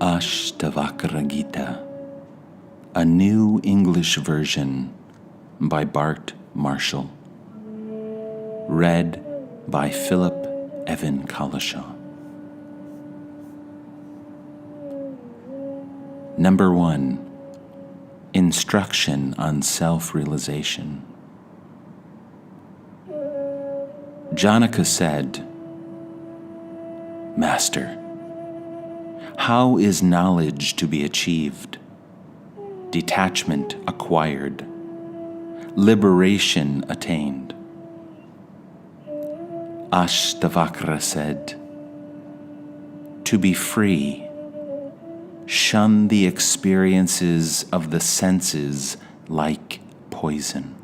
Ashtavakra Gita, a new English version by Bart Marshall. Read by Philip Evan Collishaw. Number 1. Instruction on Self-Realization. Janaka said, "Master, how is knowledge to be achieved, detachment acquired, liberation attained?" Ashtavakra said, "To be free, shun the experiences of the senses like poison.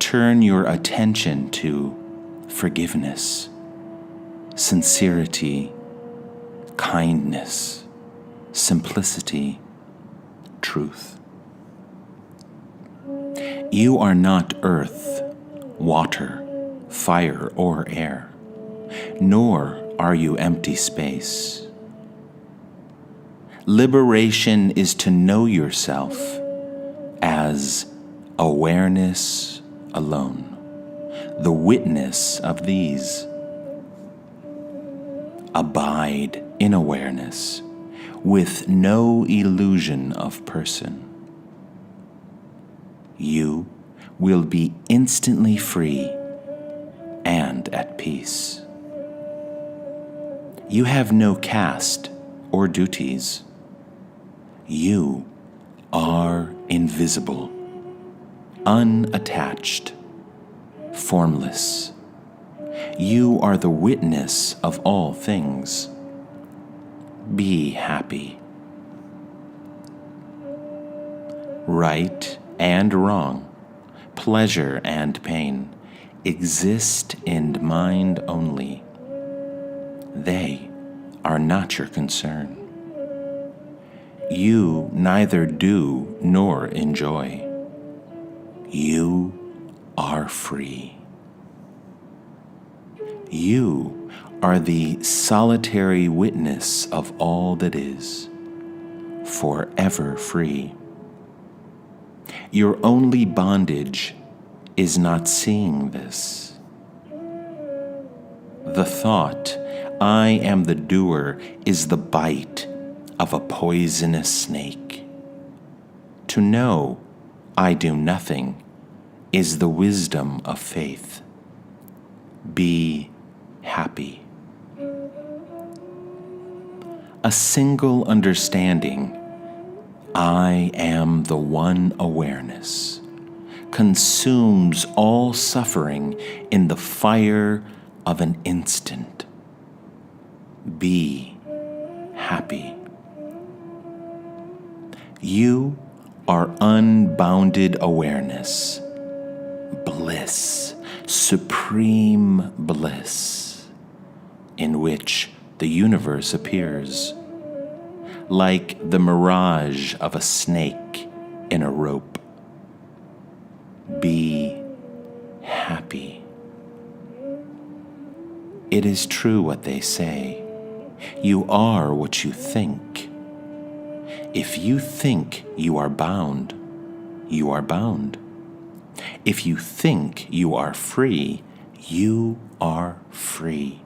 Turn your attention to forgiveness, sincerity, kindness, simplicity, truth. You are not earth, water, fire, or air, nor are you empty space. Liberation is to know yourself as awareness alone, the witness of these. Abide in awareness, with no illusion of person. You will be instantly free and at peace. You have no caste or duties. You are invisible, unattached, formless. You are the witness of all things. Be happy. Right and wrong, pleasure and pain, exist in mind only. They are not your concern. You neither do nor enjoy. You are free. You are the solitary witness of all that is, forever free. Your only bondage is not seeing this. The thought, "I am the doer," is the bite of a poisonous snake. To know, "I do nothing," is the wisdom of faith. Be happy. A single understanding, "I am the one awareness," consumes all suffering in the fire of an instant. Be happy. You are unbounded awareness, bliss, supreme bliss, in which the universe appears, like the mirage of a snake in a rope. Be happy. It is true what they say. You are what you think. If you think you are bound, you are bound. If you think you are free, you are free.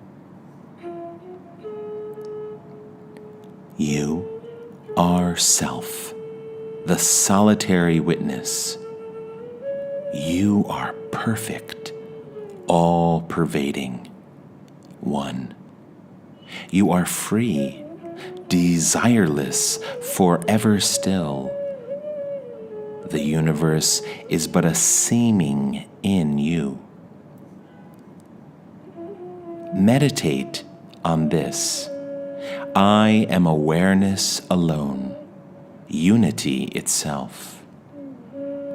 You are self, the solitary witness. You are perfect, all-pervading, one. You are free, desireless, forever still. The universe is but a seeming in you. Meditate on this. I am awareness alone, unity itself.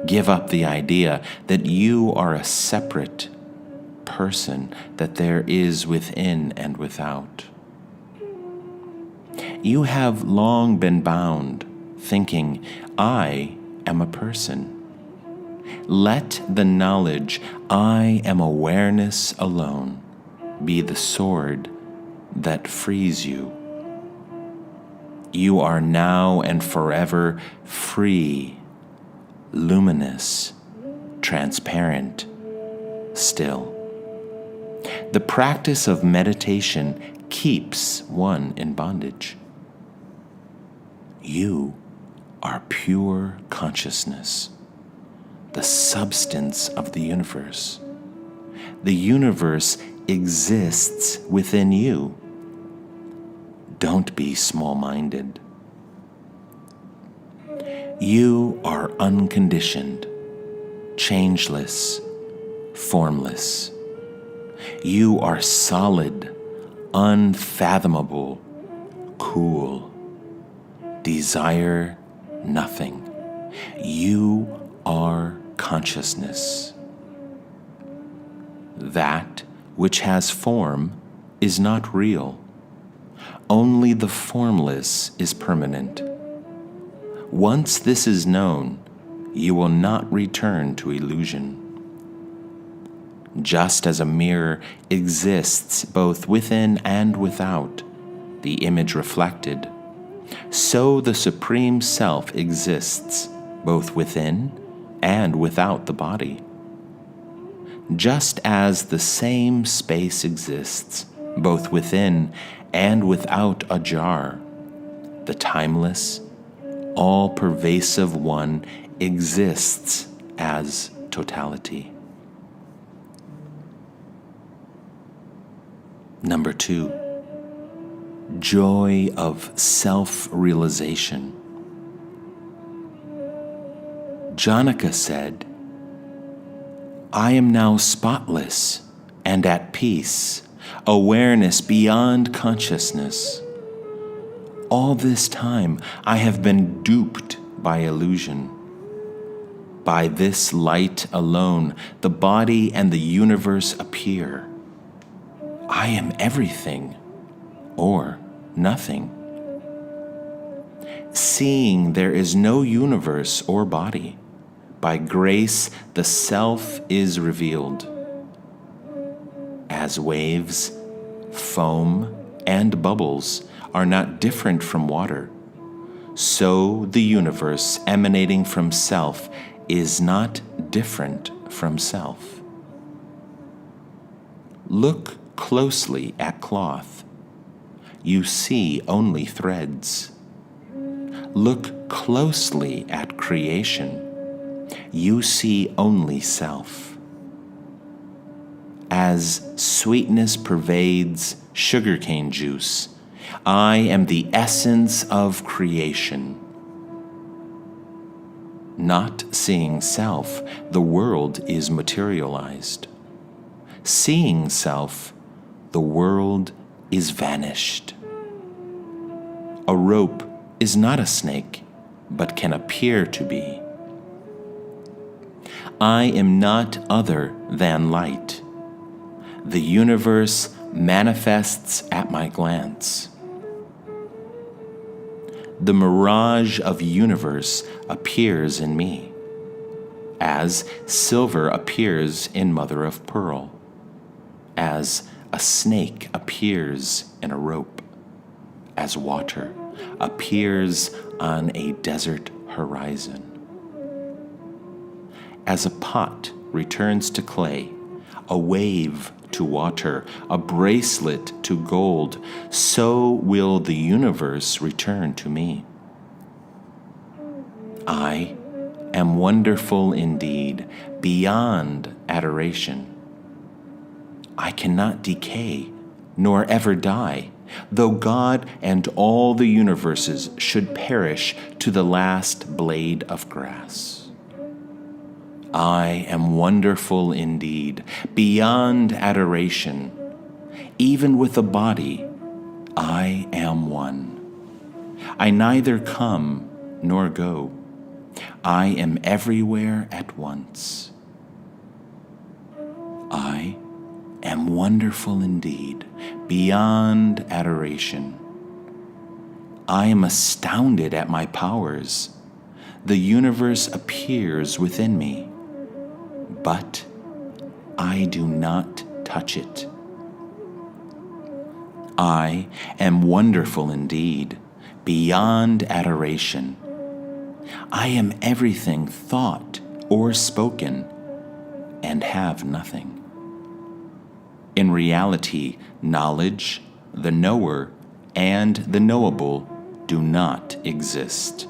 Give up the idea that you are a separate person, that there is within and without. You have long been bound, thinking, "I am a person." Let the knowledge, "I am awareness alone," be the sword that frees you. You are now and forever free, luminous, transparent, still. The practice of meditation keeps one in bondage. You are pure consciousness, the substance of the universe. The universe exists within you. Don't be small-minded. You are unconditioned, changeless, formless. You are solid, unfathomable, cool. Desire nothing. You are consciousness. That which has form is not real. Only the formless is permanent. Once this is known, you will not return to illusion. Just as a mirror exists both within and without, the image reflected, so the Supreme Self exists both within and without the body. Just as the same space exists both within and without a jar, the timeless, all-pervasive one exists as totality. Number 2, joy of self-realization. Janaka said, I am now spotless and at peace, awareness beyond consciousness. All this time I have been duped by illusion. By this light alone, the body and the universe appear. I am everything, or nothing. Seeing there is no universe or body, by grace the self is revealed. As waves, foam, and bubbles are not different from water, so the universe emanating from self is not different from self. Look closely at cloth. You see only threads. Look closely at creation. You see only self. As sweetness pervades sugarcane juice, I am the essence of creation. Not seeing self, the world is materialized. Seeing self, the world is vanished. A rope is not a snake, but can appear to be. I am not other than light. The universe manifests at my glance. The mirage of universe appears in me, as silver appears in mother of pearl, as a snake appears in a rope, as water appears on a desert horizon. As a pot returns to clay, a wave to water, a bracelet to gold, so will the universe return to me. I am wonderful indeed, beyond adoration. I cannot decay, nor ever die, though God and all the universes should perish to the last blade of grass. I am wonderful indeed, beyond adoration. Even with a body, I am one. I neither come nor go. I am everywhere at once. I am wonderful indeed, beyond adoration. I am astounded at my powers. The universe appears within me, but I do not touch it. I am wonderful indeed, beyond adoration. I am everything thought or spoken and have nothing. In reality, knowledge, the knower, and the knowable do not exist.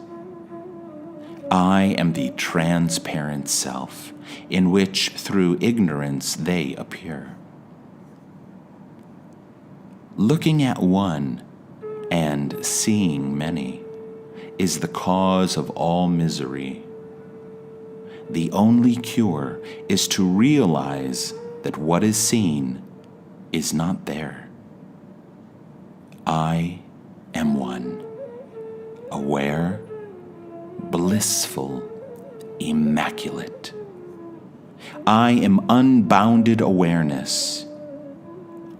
I am the transparent self, in which through ignorance they appear. Looking at one and seeing many is the cause of all misery. The only cure is to realize that what is seen is not there. I am one, aware, blissful, immaculate. I am unbounded awareness.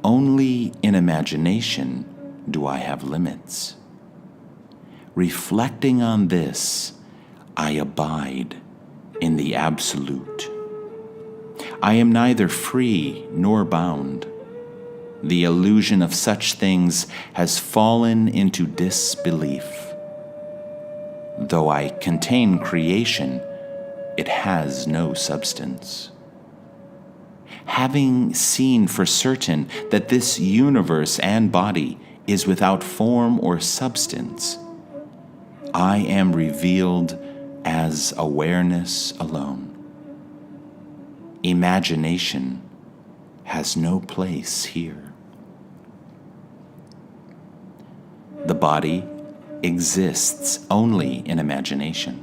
Only in imagination do I have limits. Reflecting on this, I abide in the Absolute. I am neither free nor bound. The illusion of such things has fallen into disbelief. Though I contain creation, it has no substance. Having seen for certain that this universe and body is without form or substance, I am revealed as awareness alone. Imagination has no place here. The body exists only in imagination,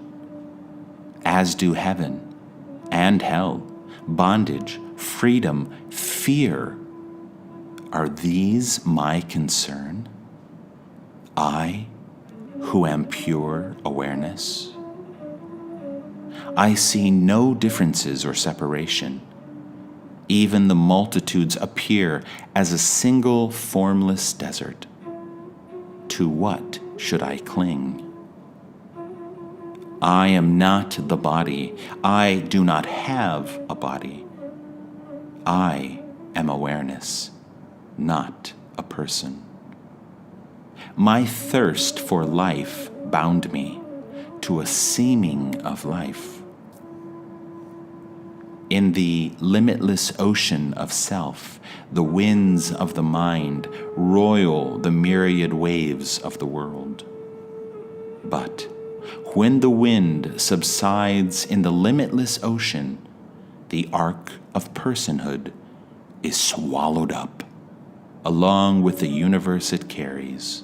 as do heaven and hell, bondage, freedom, fear. Are these my concern? I, who am pure awareness? I see no differences or separation. Even the multitudes appear as a single formless desert. To what should I cling? I am not the body. I do not have a body. I am awareness, not a person. My thirst for life bound me to a seeming of life. In the limitless ocean of self, the winds of the mind roil the myriad waves of the world. But when the wind subsides in the limitless ocean, the ark of personhood is swallowed up, along with the universe it carries.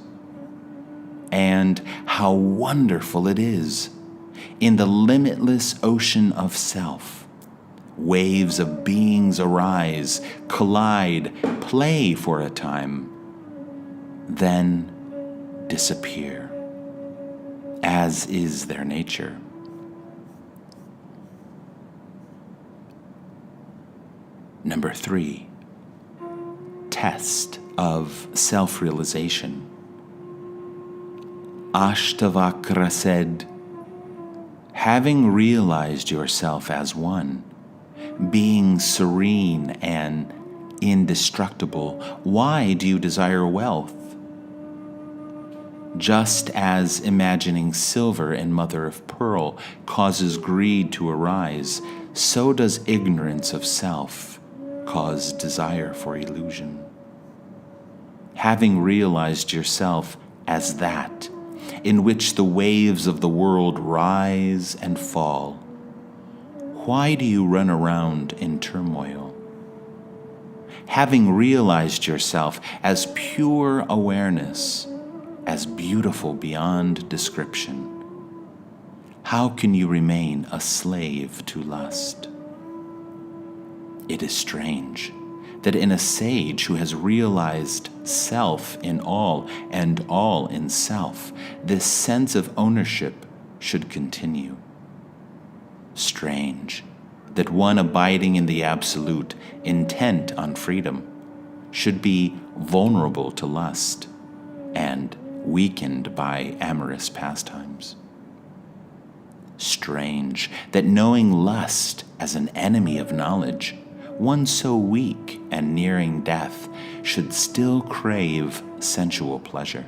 And how wonderful it is! In the limitless ocean of self, waves of beings arise, collide, play for a time, then disappear, as is their nature. Number 3, test of self-realization. Ashtavakra said, having realized yourself as one, being serene and indestructible, why do you desire wealth? Just as imagining silver and mother of pearl causes greed to arise, so does ignorance of self cause desire for illusion. Having realized yourself as that, in which the waves of the world rise and fall, why do you run around in turmoil? Having realized yourself as pure awareness, as beautiful beyond description, how can you remain a slave to lust? It is strange that in a sage who has realized self in all and all in self, this sense of ownership should continue. Strange that one abiding in the Absolute, intent on freedom, should be vulnerable to lust and weakened by amorous pastimes. Strange that knowing lust as an enemy of knowledge, one so weak and nearing death should still crave sensual pleasure.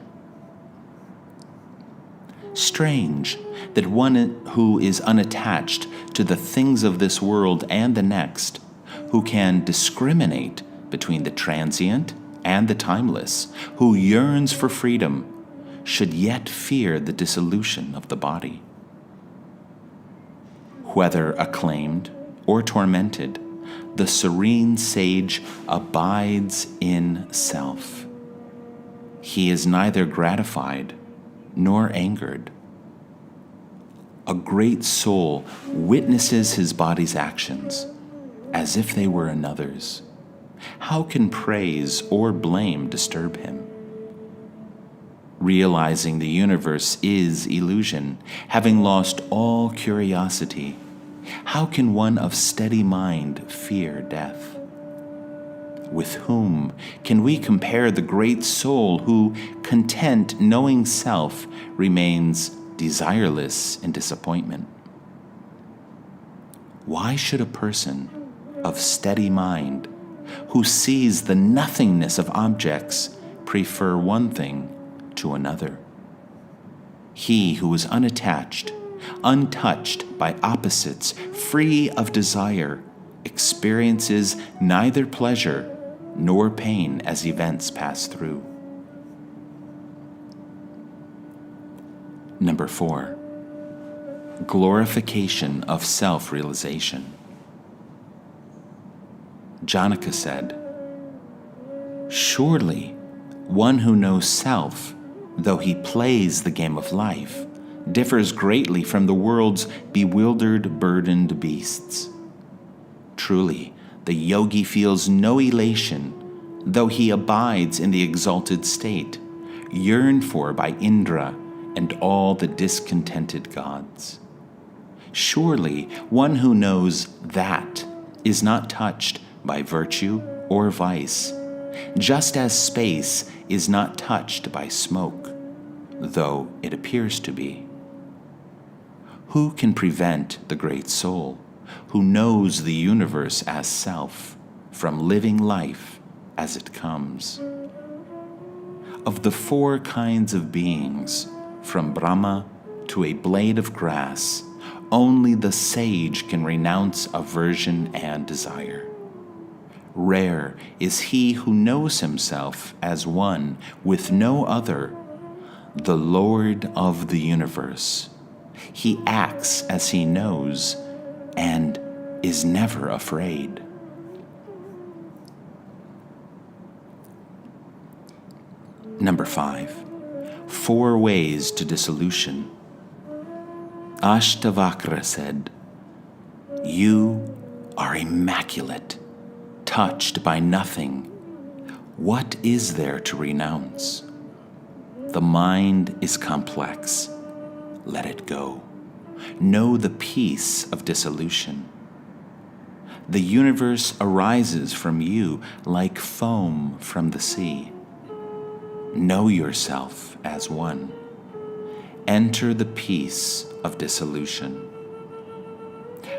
Strange that one who is unattached to the things of this world and the next, who can discriminate between the transient and the timeless, who yearns for freedom, should yet fear the dissolution of the body. Whether acclaimed or tormented, the serene sage abides in self. He is neither gratified nor angered. A great soul witnesses his body's actions as if they were another's. How can praise or blame disturb him? Realizing the universe is illusion, having lost all curiosity, how can one of steady mind fear death? With whom can we compare the great soul who, content knowing self, remains desireless in disappointment? Why should a person of steady mind, who sees the nothingness of objects, prefer one thing to another? He who is unattached, untouched by opposites, free of desire, experiences neither pleasure nor pain as events pass through. Number 4, glorification of self-realization. Janaka said, "Surely one who knows self, though he plays the game of life, differs greatly from the world's bewildered, burdened beasts. Truly, the yogi feels no elation, though he abides in the exalted state, yearned for by Indra and all the discontented gods. Surely, one who knows that is not touched by virtue or vice, just as space is not touched by smoke, though it appears to be. Who can prevent the great soul, who knows the universe as self, from living life as it comes? Of the 4 kinds of beings, from Brahma to a blade of grass, only the sage can renounce aversion and desire. Rare is he who knows himself as one with no other, the Lord of the universe. He acts as he knows and is never afraid." Number 5, 4 ways to dissolution. Ashtavakra said, "You are immaculate, touched by nothing. What is there to renounce? The mind is complex. Let it go. Know the peace of dissolution. The universe arises from you like foam from the sea. Know yourself as one. Enter the peace of dissolution.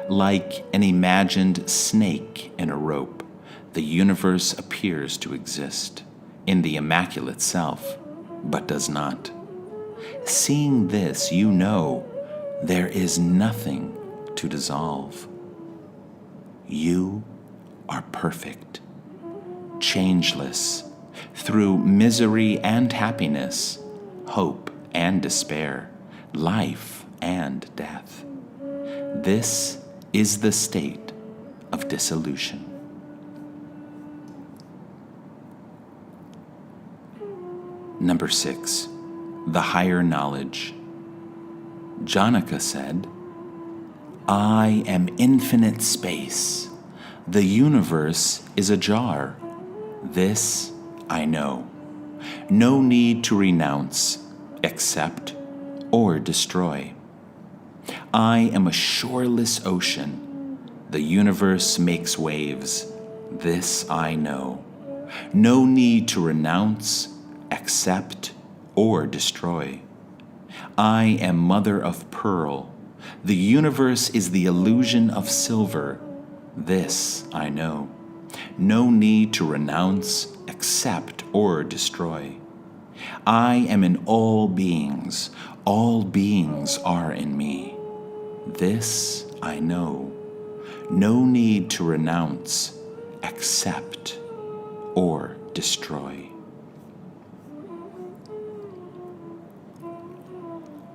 Like an imagined snake in a rope, the universe appears to exist in the immaculate self, but does not. Seeing this, you know there is nothing to dissolve. You are perfect, changeless, through misery and happiness, hope and despair, life and death. This is the state of dissolution." Number 6, the higher knowledge. Janaka said, "I am infinite space. The universe is a jar. This I know. No need to renounce, accept, or destroy. I am a shoreless ocean. The universe makes waves. This I know. No need to renounce, accept, or destroy. I am mother of pearl. The universe is the illusion of silver. This I know. No need to renounce, accept, or destroy. I am in all beings. All beings are in me. This I know. No need to renounce, accept, or destroy.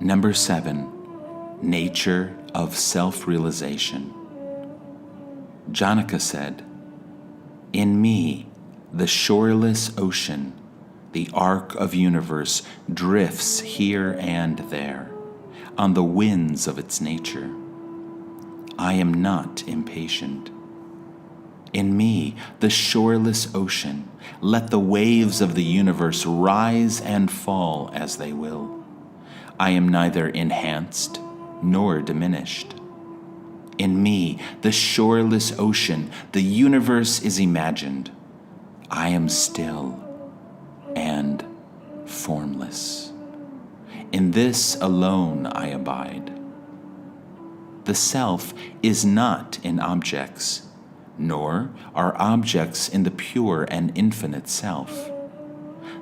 Number 7, nature of self-realization. Janaka said, "In me, the shoreless ocean, the arc of universe drifts here and there, on the winds of its nature. I am not impatient. In me, the shoreless ocean, let the waves of the universe rise and fall as they will. I am neither enhanced nor diminished. In me, the shoreless ocean, the universe is imagined. I am still and formless. In this alone I abide. The self is not in objects, nor are objects in the pure and infinite self.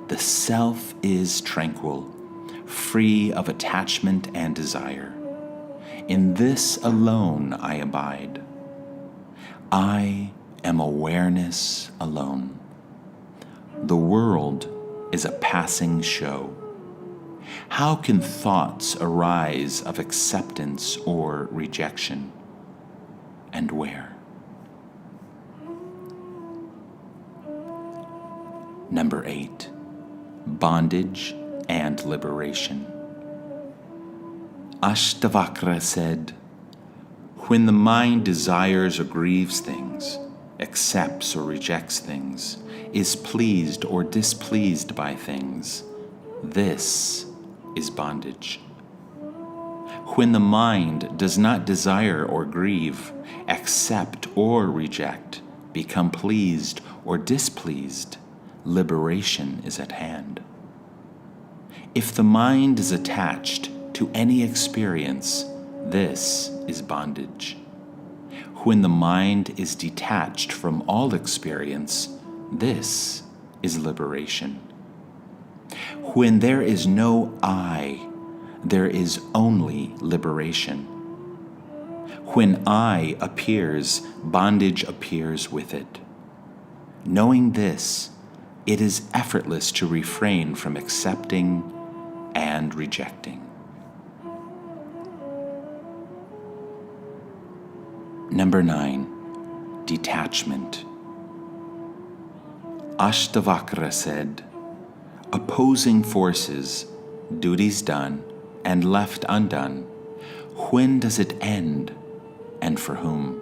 The self is tranquil, free of attachment and desire. In this alone I abide. I am awareness alone. The world is a passing show. How can thoughts arise of acceptance or rejection? And where? Number 8, bondage and liberation. Ashtavakra said, "When the mind desires or grieves things, accepts or rejects things, is pleased or displeased by things, this is bondage. When the mind does not desire or grieve, accept or reject, become pleased or displeased, liberation is at hand. If the mind is attached to any experience, this is bondage. When the mind is detached from all experience, this is liberation. When there is no I, there is only liberation. When I appears, bondage appears with it. Knowing this, it is effortless to refrain from accepting and rejecting." Number 9, detachment. Ashtavakra said, "Opposing forces, duties done and left undone, when does it end and for whom?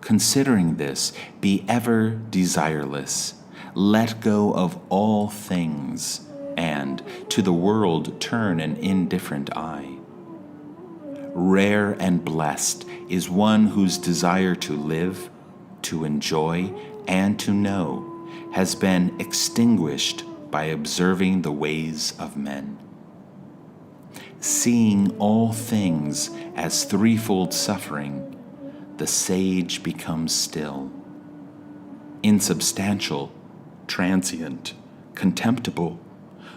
Considering this, be ever desireless, let go of all things, and to the world turn an indifferent eye. Rare and blessed is one whose desire to live, to enjoy, and to know has been extinguished by observing the ways of men. Seeing all things as threefold suffering, the sage becomes still. Insubstantial, transient, contemptible,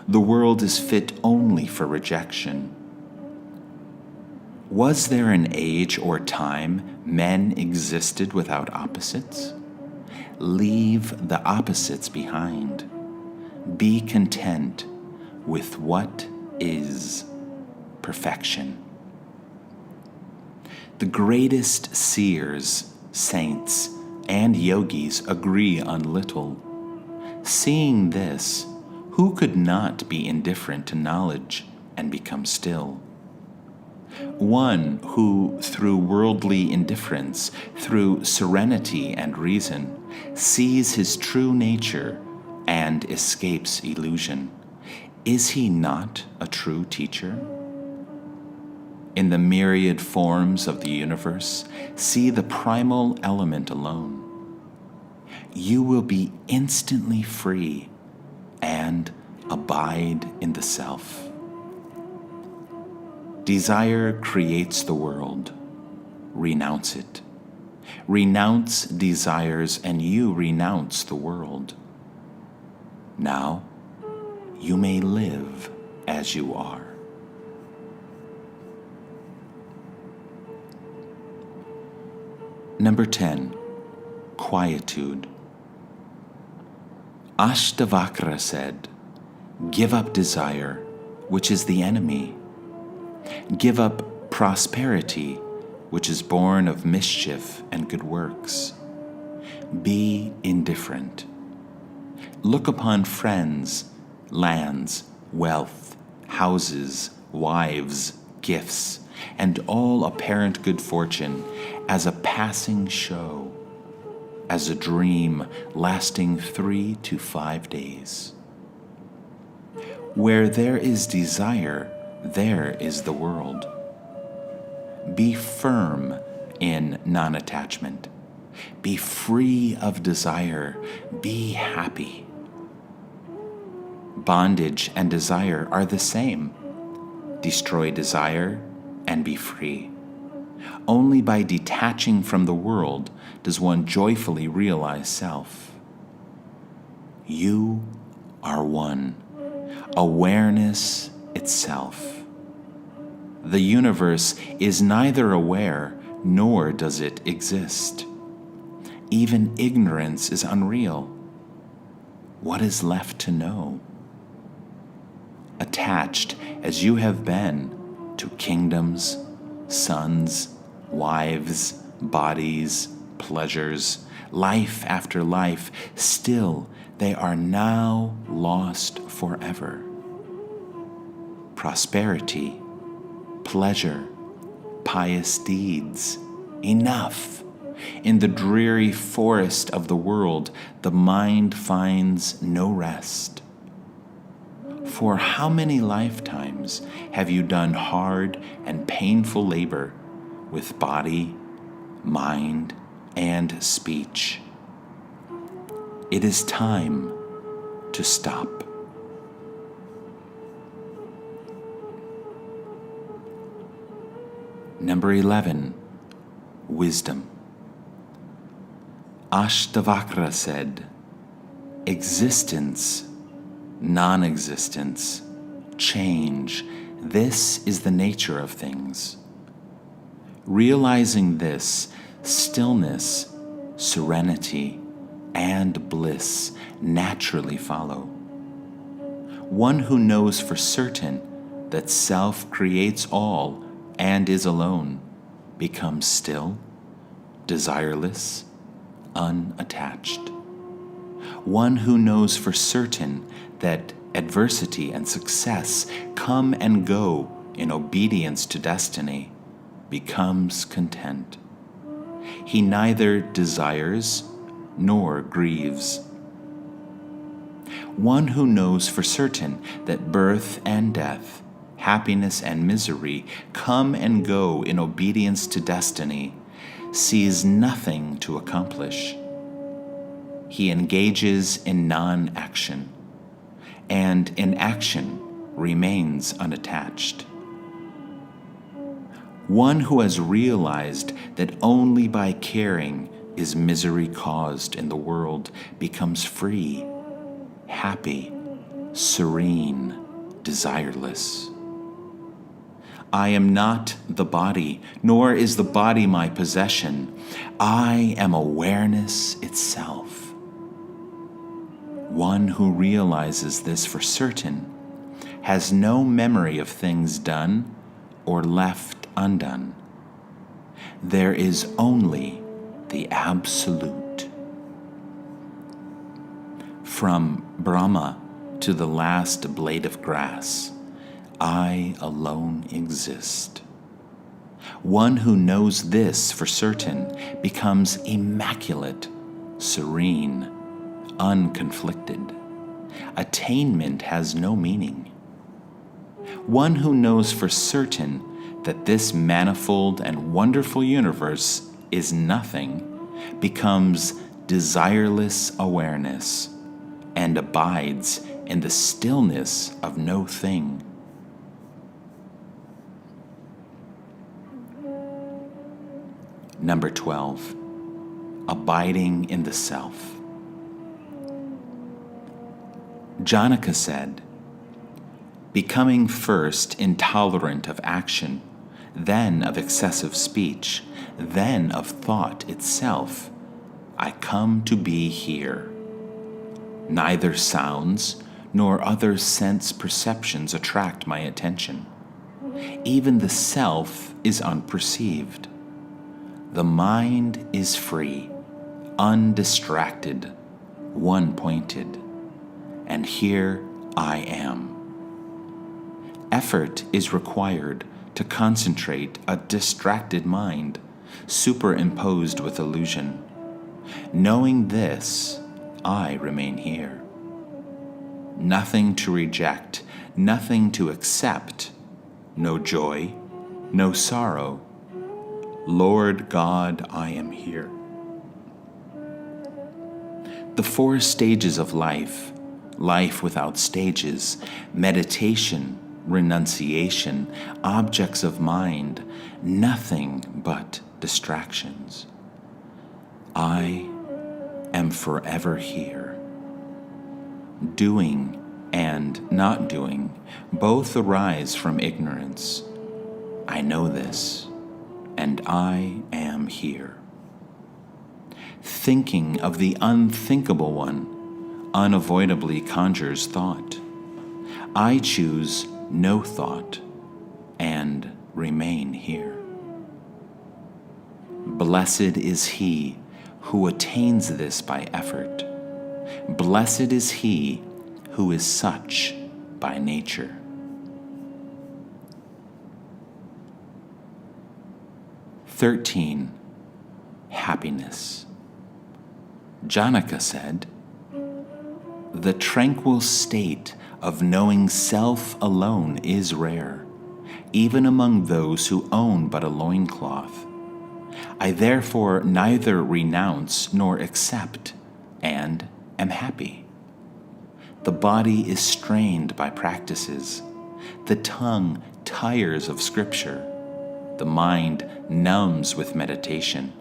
the world is fit only for rejection. Was there an age or time men existed without opposites? Leave the opposites behind. Be content with what is perfection. The greatest seers, saints, and yogis agree on little. Seeing this, who could not be indifferent to knowledge and become still? One who, through worldly indifference, through serenity and reason, sees his true nature and escapes illusion, is he not a true teacher? In the myriad forms of the universe, see the primal element alone. You will be instantly free and abide in the self. Desire creates the world. Renounce it. Renounce desires, and you renounce the world. Now, you may live as you are. Number 10, quietude. Ashtavakra said, "Give up desire, which is the enemy. Give up prosperity, which is born of mischief and good works. Be indifferent. Look upon friends, lands, wealth, houses, wives, gifts, and all apparent good fortune as a passing show, as a dream lasting 3 to 5 days. Where there is desire, there is the world. Be firm in non-attachment. Be free of desire. Be happy. Bondage and desire are the same. Destroy desire and be free. Only by detaching from the world does one joyfully realize self. You are one, awareness itself. The universe is neither aware nor does it exist. Even ignorance is unreal. What is left to know? Attached as you have been to kingdoms, sons, wives, bodies, pleasures, life after life, still they are now lost forever. Prosperity, pleasure, pious deeds, enough. In the dreary forest of the world, the mind finds no rest. For how many lifetimes have you done hard and painful labor with body, mind, and speech? It is time to stop. Number 11, wisdom. Ashtavakra said, existence, non-existence, change, this is the nature of things. Realizing this, stillness, serenity, and bliss naturally follow. One who knows for certain that self creates all and is alone becomes still, desireless, unattached. One who knows for certain that adversity and success come and go in obedience to destiny becomes content. He neither desires nor grieves. One who knows for certain that birth and death, happiness and misery come and go in obedience to destiny sees nothing to accomplish. He engages in non-action, and in action remains unattached. One who has realized that only by caring is misery caused in the world becomes free, happy, serene, desireless. I am not the body, nor is the body my possession. I am awareness itself. One who realizes this for certain has no memory of things done or left undone. There is only the Absolute. From Brahma to the last blade of grass, I alone exist. One who knows this for certain becomes immaculate, serene, unconflicted. Attainment has no meaning. One who knows for certain that this manifold and wonderful universe is nothing becomes desireless awareness and abides in the stillness of no thing. Number 12, abiding in the self. Janaka said, becoming first intolerant of action, then of excessive speech, then of thought itself, I come to be here. Neither sounds nor other sense perceptions attract my attention. Even the self is unperceived. The mind is free, undistracted, one-pointed, and here I am. Effort is required to concentrate a distracted mind, superimposed with illusion. Knowing this, I remain here. Nothing to reject, nothing to accept, no joy, no sorrow. Lord God, I am here. The 4 stages of life, life without stages, meditation, renunciation, objects of mind, nothing but distractions. I am forever here. Doing and not doing both arise from ignorance. I know this, and I am here. Thinking of the unthinkable one unavoidably conjures thought. I choose no thought and remain here. Blessed is he who attains this by effort. Blessed is he who is such by nature. (13) Happiness. Janaka said, "The tranquil state of knowing self alone is rare, even among those who own but a loincloth. I therefore neither renounce nor accept, and am happy. The body is strained by practices. The tongue tires of scripture. The mind numbs with meditation.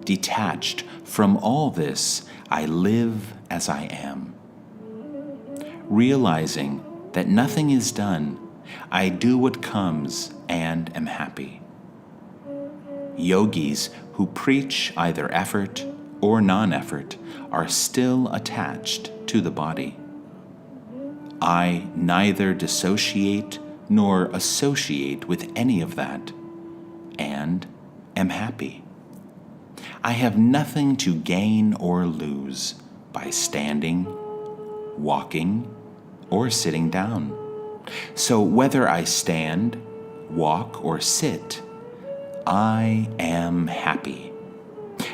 Detached from all this, I live as I am. Realizing that nothing is done, I do what comes and am happy." Yogis who preach either effort or non-effort are still attached to the body. I neither dissociate nor associate with any of that, and am happy. I have nothing to gain or lose by standing, walking, or sitting down. So whether I stand, walk, or sit, I am happy.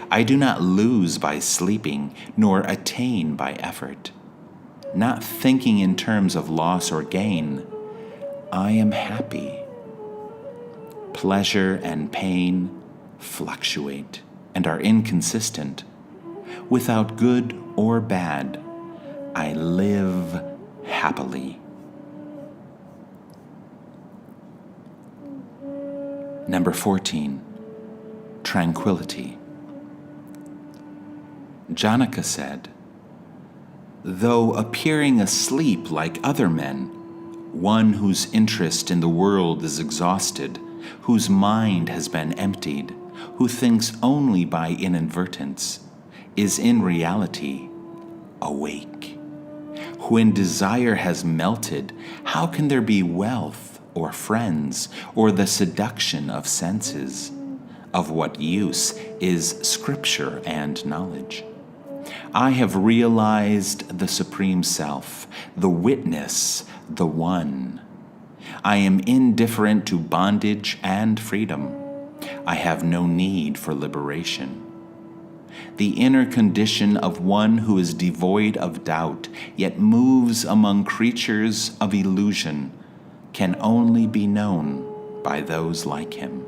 I do not lose by sleeping, nor attain by effort. Not thinking in terms of loss or gain, I am happy. Pleasure and pain fluctuate and are inconsistent. Without good or bad, I live happily. Number 14, tranquility. Janaka said, "Though appearing asleep like other men, one whose interest in the world is exhausted, whose mind has been emptied, who thinks only by inadvertence, is in reality awake. When desire has melted, how can there be wealth or friends or the seduction of senses? Of what use is scripture and knowledge? I have realized the Supreme Self, the witness, the One. I am indifferent to bondage and freedom. I have no need for liberation. The inner condition of one who is devoid of doubt, yet moves among creatures of illusion, can only be known by those like him."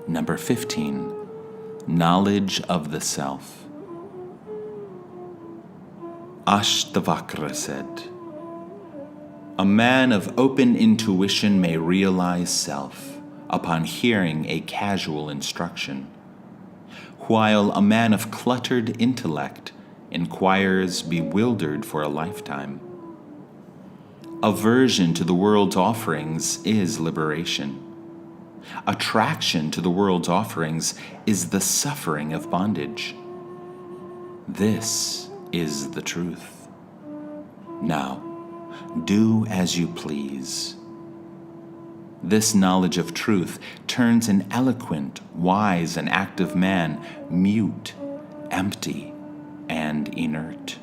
Number 15, knowledge of the self. Ashtavakra said, "A man of open intuition may realize self upon hearing a casual instruction, while a man of cluttered intellect inquires bewildered for a lifetime. Aversion to the world's offerings is liberation. Attraction to the world's offerings is the suffering of bondage. This is the truth. Now, do as you please. This knowledge of truth turns an eloquent, wise, and active man mute, empty, and inert.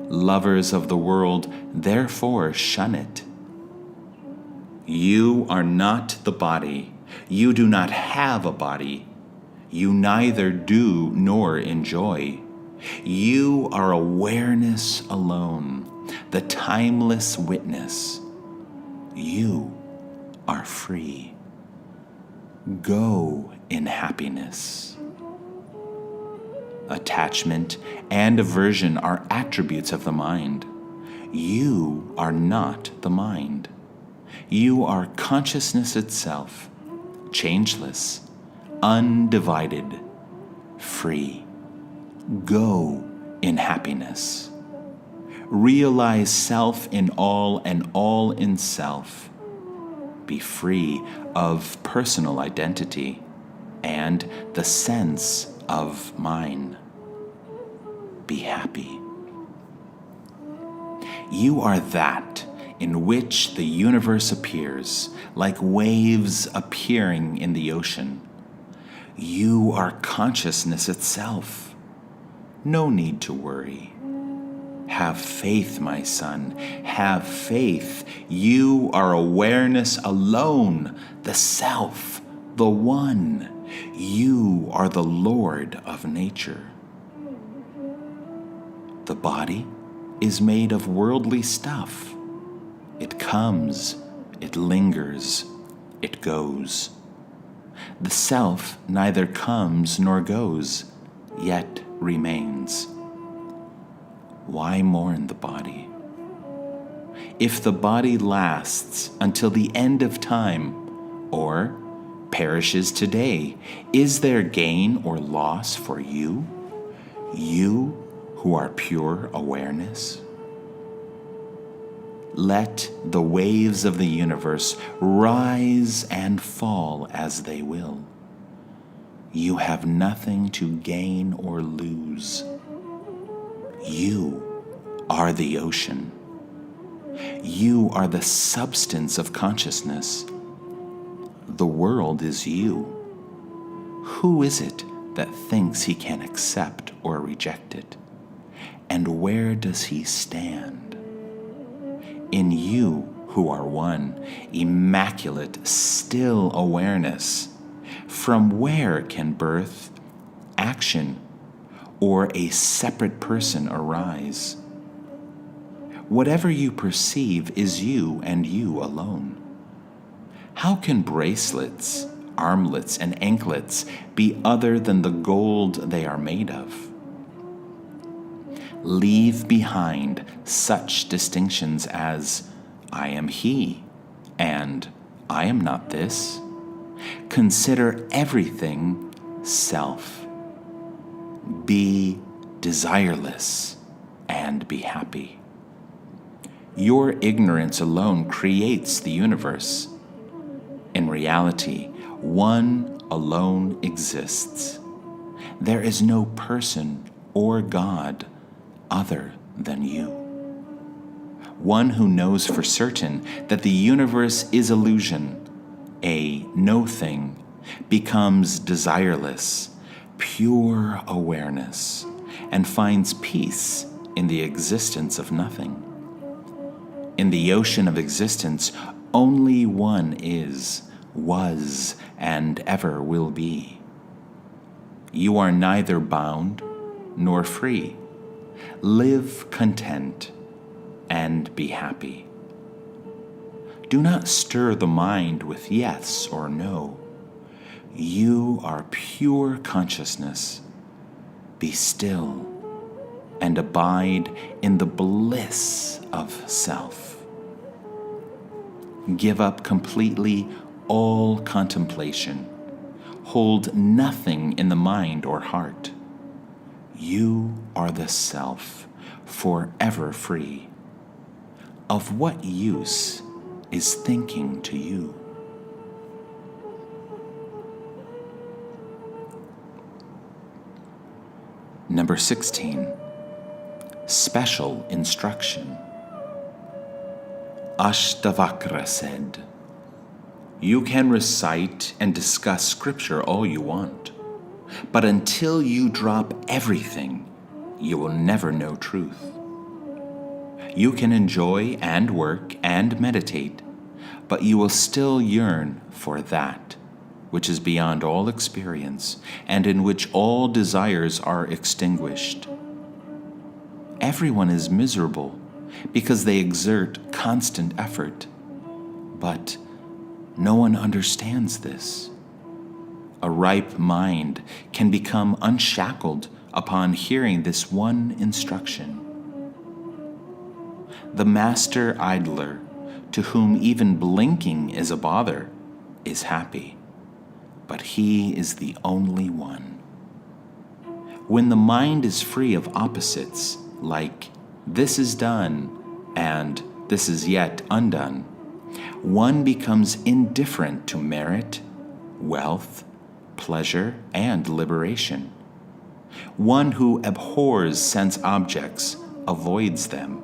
Lovers of the world therefore shun it. You are not the body. You do not have a body. You neither do nor enjoy. You are awareness alone, the timeless witness. You are free. Go in happiness. Attachment and aversion are attributes of the mind. You are not the mind. You are consciousness itself, changeless, undivided, free. Go in happiness. Realize self in all and all in self. Be free of personal identity and the sense of mine. Be happy. You are that in which the universe appears, like waves appearing in the ocean. You are consciousness itself. No need to worry. Have faith, my son. Have faith. You are awareness alone, the self, the one. You are the Lord of nature. The body is made of worldly stuff. It comes, it lingers, it goes. The self neither comes nor goes, yet remains. Why mourn the body? If the body lasts until the end of time, or perishes today, is there gain or loss for you? You who are pure awareness? Let the waves of the universe rise and fall as they will. You have nothing to gain or lose. You are the ocean. You are the substance of consciousness. The world is you. Who is it that thinks he can accept or reject it? And where does he stand? In you who are one, immaculate, still awareness, from where can birth, action, or a separate person arise? Whatever you perceive is you and you alone. How can bracelets, armlets, and anklets be other than the gold they are made of? Leave behind such distinctions as I am he and I am not this. Consider everything self. Be desireless and be happy. Your ignorance alone creates the universe. In reality, one alone exists. There is no person or God other than you. One who knows for certain that the universe is illusion, a no thing, becomes desireless, pure awareness, and finds peace in the existence of nothing. In the ocean of existence, only one is, was, and ever will be. You are neither bound nor free. Live content and be happy. Do not stir the mind with yes or no. You are pure consciousness. Be still and abide in the bliss of self. Give up completely all contemplation. Hold nothing in the mind or heart. You are the self, forever free. of what use is thinking to you? Number 16, special instruction. Ashtavakra said, "You can recite and discuss scripture all you want, but until you drop everything, you will never know truth. You can enjoy and work and meditate, but you will still yearn for that which is beyond all experience and in which all desires are extinguished. Everyone is miserable because they exert constant effort, but no one understands this. A ripe mind can become unshackled upon hearing this one instruction. The master idler, to whom even blinking is a bother, is happy, but he is the only one. When the mind is free of opposites, like this is done and this is yet undone, one becomes indifferent to merit, wealth, pleasure, and liberation. One who abhors sense objects avoids them.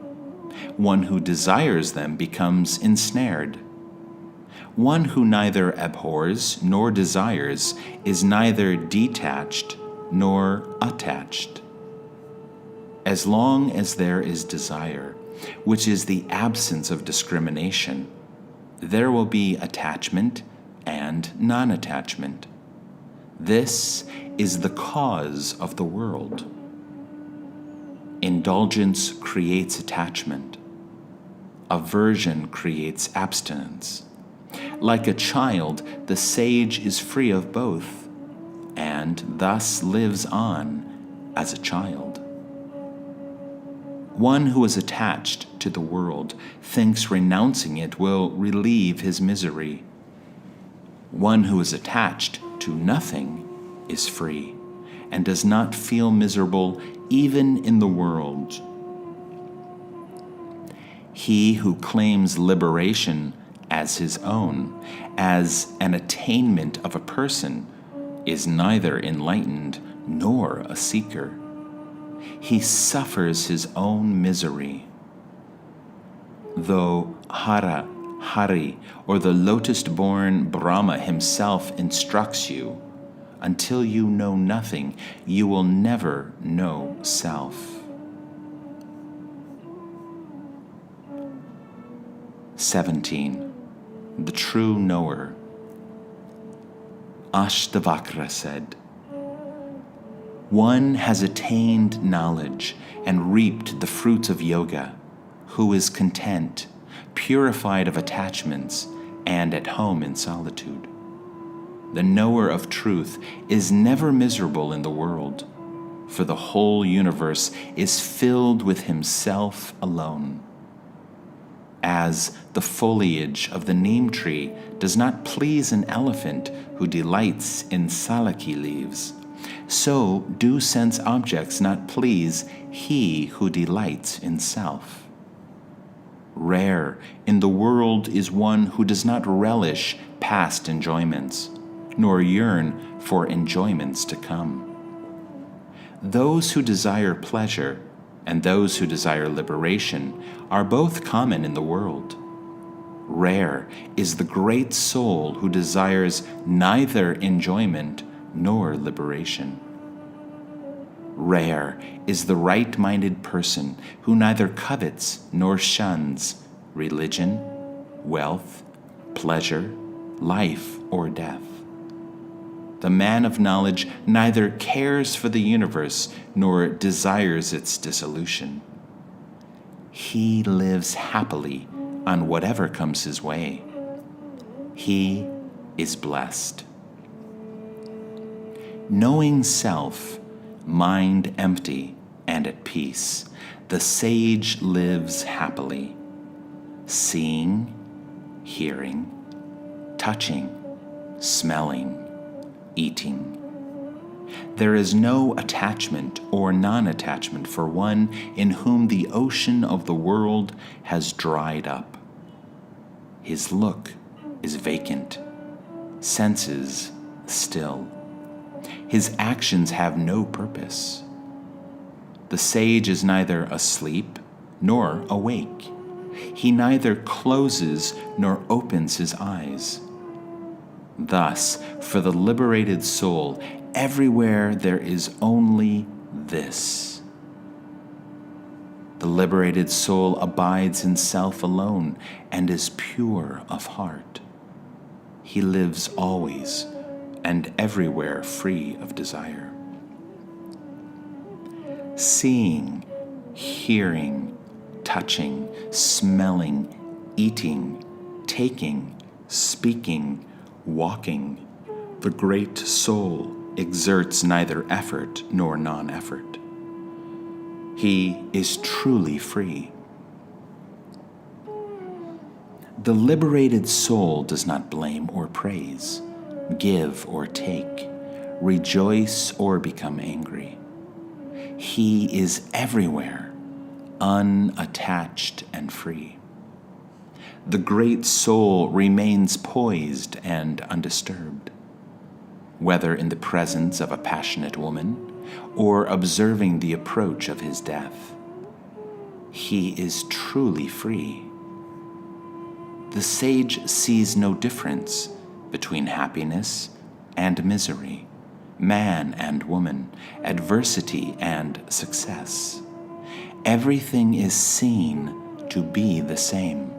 One who desires them becomes ensnared. One who neither abhors nor desires is neither detached nor attached. As long as there is desire, which is the absence of discrimination, there will be attachment and non-attachment. This is the cause of the world. Indulgence creates attachment. Aversion creates abstinence. Like a child, the sage is free of both, and thus lives on as a child. One who is attached to the world thinks renouncing it will relieve his misery. One who is attached to nothing is free and does not feel miserable even in the world. He who claims liberation as his own, as an attainment of a person, is neither enlightened nor a seeker. He suffers his own misery. Though Hara, Hari, or the lotus-born Brahma himself instructs you, until you know nothing, you will never know self. 17. The true knower. Ashtavakra said, "One has attained knowledge and reaped the fruits of yoga, who is content, purified of attachments, and at home in solitude. The knower of truth is never miserable in the world, for the whole universe is filled with himself alone. As the foliage of the neem tree does not please an elephant who delights in salaki leaves, so do sense objects not please he who delights in self. Rare in the world is one who does not relish past enjoyments, nor yearn for enjoyments to come. Those who desire pleasure and those who desire liberation are both common in the world. Rare is the great soul who desires neither enjoyment nor liberation. Rare is the right-minded person who neither covets nor shuns religion, wealth, pleasure, life, or death. The man of knowledge neither cares for the universe nor desires its dissolution. He lives happily on whatever comes his way. He is blessed. Knowing self, mind empty and at peace, the sage lives happily. Seeing, hearing, touching, smelling, eating. There is no attachment or non-attachment for one in whom the ocean of the world has dried up. His look is vacant, senses still. His actions have no purpose. The sage is neither asleep nor awake. He neither closes nor opens his eyes. Thus, for the liberated soul, everywhere there is only this. The liberated soul abides in self alone and is pure of heart. He lives always and everywhere free of desire. Seeing, hearing, touching, smelling, eating, taking, speaking, walking, the great soul exerts neither effort nor non-effort. He is truly free. The liberated soul does not blame or praise, give or take, rejoice or become angry. He is everywhere, unattached and free. The great soul remains poised and undisturbed, whether in the presence of a passionate woman or observing the approach of his death. He is truly free. The sage sees no difference between happiness and misery, man and woman, adversity and success. Everything is seen to be the same.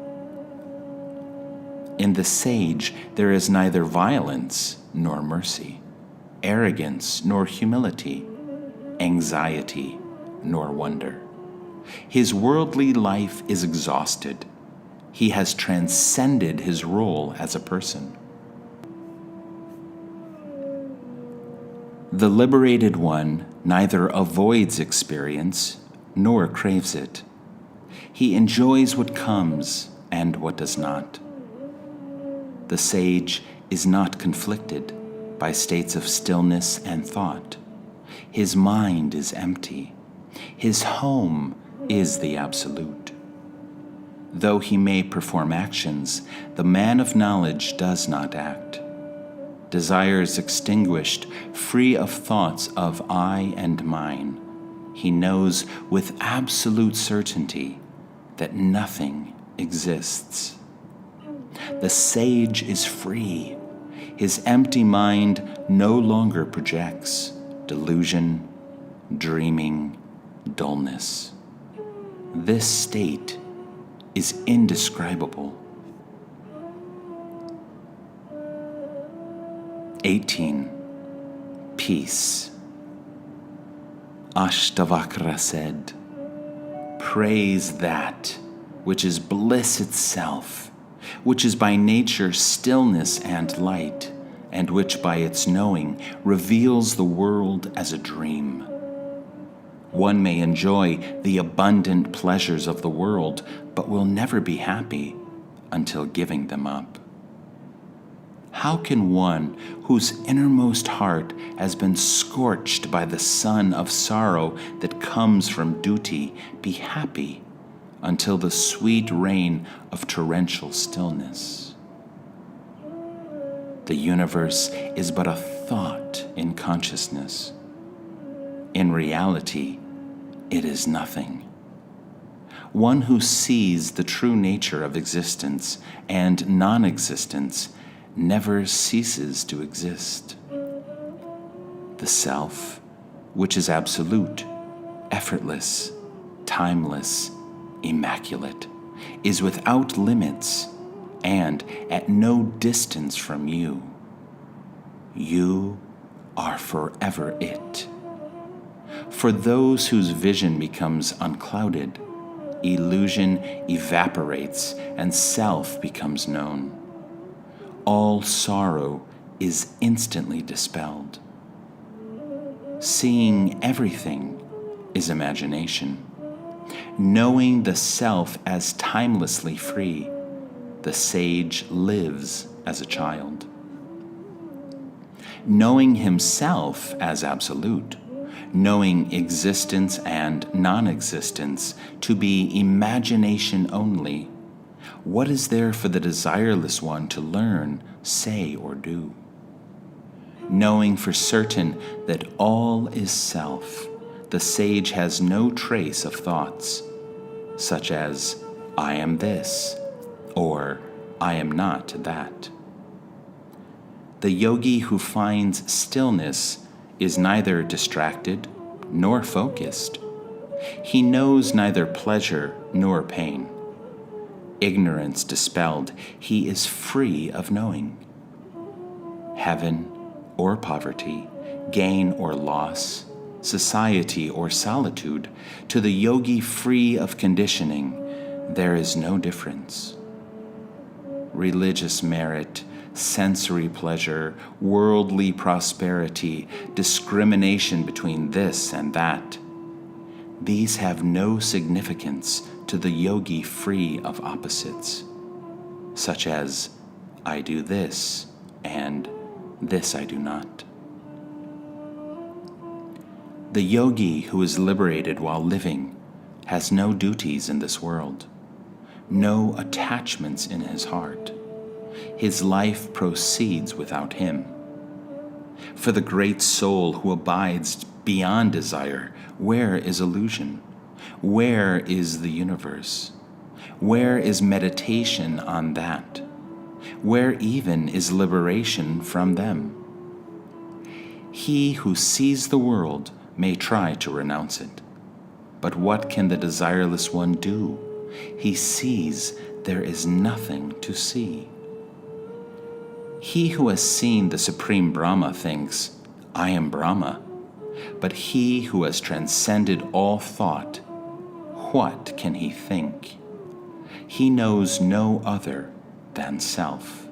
In the sage, there is neither violence nor mercy, arrogance nor humility, anxiety nor wonder. His worldly life is exhausted. He has transcended his role as a person. The liberated one neither avoids experience nor craves it. He enjoys what comes and what does not. The sage is not conflicted by states of stillness and thought. His mind is empty. His home is the absolute. Though he may perform actions, the man of knowledge does not act. Desires extinguished, free of thoughts of I and mine, he knows with absolute certainty that nothing exists. The sage is free. His empty mind no longer projects delusion, dreaming, dullness. This state is indescribable. 18. Peace. Ashtavakra said, "Praise that which is bliss itself, which is by nature stillness and light, and which by its knowing reveals the world as a dream. One may enjoy the abundant pleasures of the world, but will never be happy until giving them up. How can one whose innermost heart has been scorched by the sun of sorrow that comes from duty be happy until the sweet rain of torrential stillness? The universe is but a thought in consciousness. In reality, it is nothing. One who sees the true nature of existence and non-existence never ceases to exist. The self, which is absolute, effortless, timeless, immaculate, is without limits and at no distance from you. You are forever it. For those whose vision becomes unclouded, illusion evaporates and self becomes known. All sorrow is instantly dispelled. Seeing everything is imagination. Knowing the self as timelessly free, the sage lives as a child. knowing himself as absolute, knowing existence and non-existence to be imagination only, what is there for the desireless one to learn, say, or do? Knowing for certain that all is self, the sage has no trace of thoughts, such as, I am this, or I am not that. The yogi who finds stillness is neither distracted nor focused. He knows neither pleasure nor pain. Ignorance dispelled, he is free of knowing. Heaven or poverty, gain or loss, society or solitude, to the yogi free of conditioning, there is no difference. Religious merit, sensory pleasure, worldly prosperity, discrimination between this and that, these have no significance to the yogi free of opposites, such as, I do this, and this I do not. The yogi who is liberated while living has no duties in this world, no attachments in his heart. His life proceeds without him. For the great soul who abides beyond desire, where is illusion? Where is the universe? Where is meditation on that? Where even is liberation from them? He who sees the world may try to renounce it. But what can the desireless one do? He sees there is nothing to see. He who has seen the Supreme Brahma thinks, I am Brahma. But he who has transcended all thought, what can he think? He knows no other than self.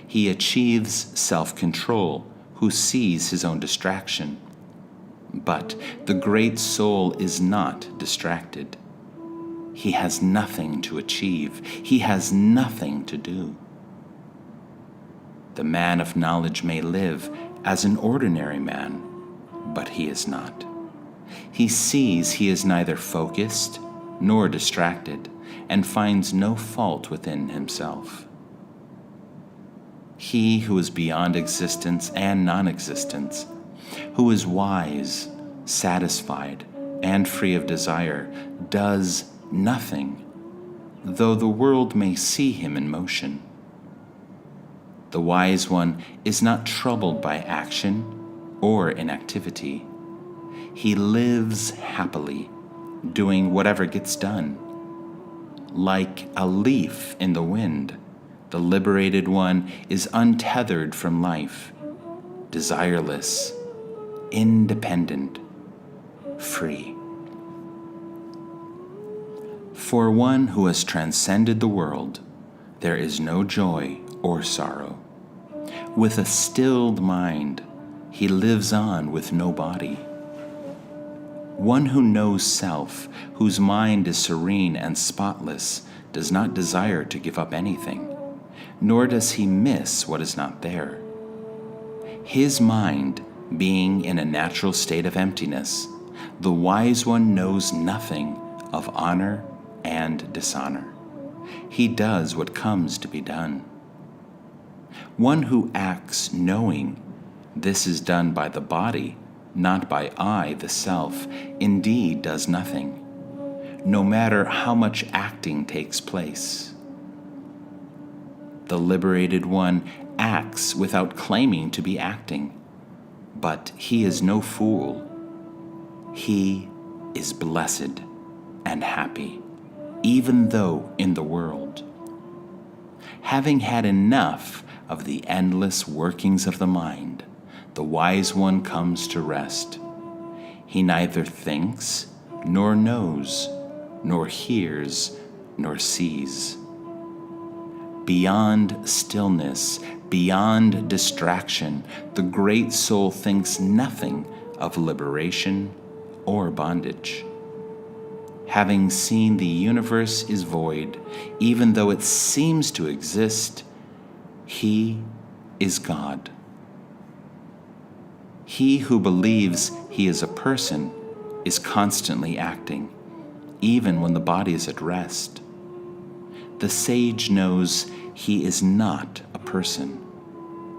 He achieves self-control who sees his own distraction. But the great soul is not distracted. He has nothing to achieve. He has nothing to do. The man of knowledge may live as an ordinary man, but he is not. He sees he is neither focused nor distracted, and finds no fault within himself. He who is beyond existence and non-existence, who is wise, satisfied, and free of desire, does nothing, though the world may see him in motion. The wise one is not troubled by action or inactivity. He lives happily, doing whatever gets done. Like a leaf in the wind, the liberated one is untethered from life, desireless, independent, free. For one who has transcended the world, there is no joy or sorrow. With a stilled mind, he lives on with no body. One who knows self, whose mind is serene and spotless, does not desire to give up anything, nor does he miss what is not there. His mind being in a natural state of emptiness, the wise one knows nothing of honor and dishonor. He does what comes to be done. One who acts knowing this is done by the body, not by I, the self, indeed does nothing, no matter how much acting takes place. The liberated one acts without claiming to be acting, but he is no fool. He is blessed and happy, even though in the world. Having had enough of the endless workings of the mind, the wise one comes to rest. He neither thinks, nor knows, nor hears, nor sees. Beyond stillness, beyond distraction, the great soul thinks nothing of liberation or bondage. Having seen the universe is void, even though it seems to exist, he is God. He who believes he is a person is constantly acting, even when the body is at rest. The sage knows he is not a person,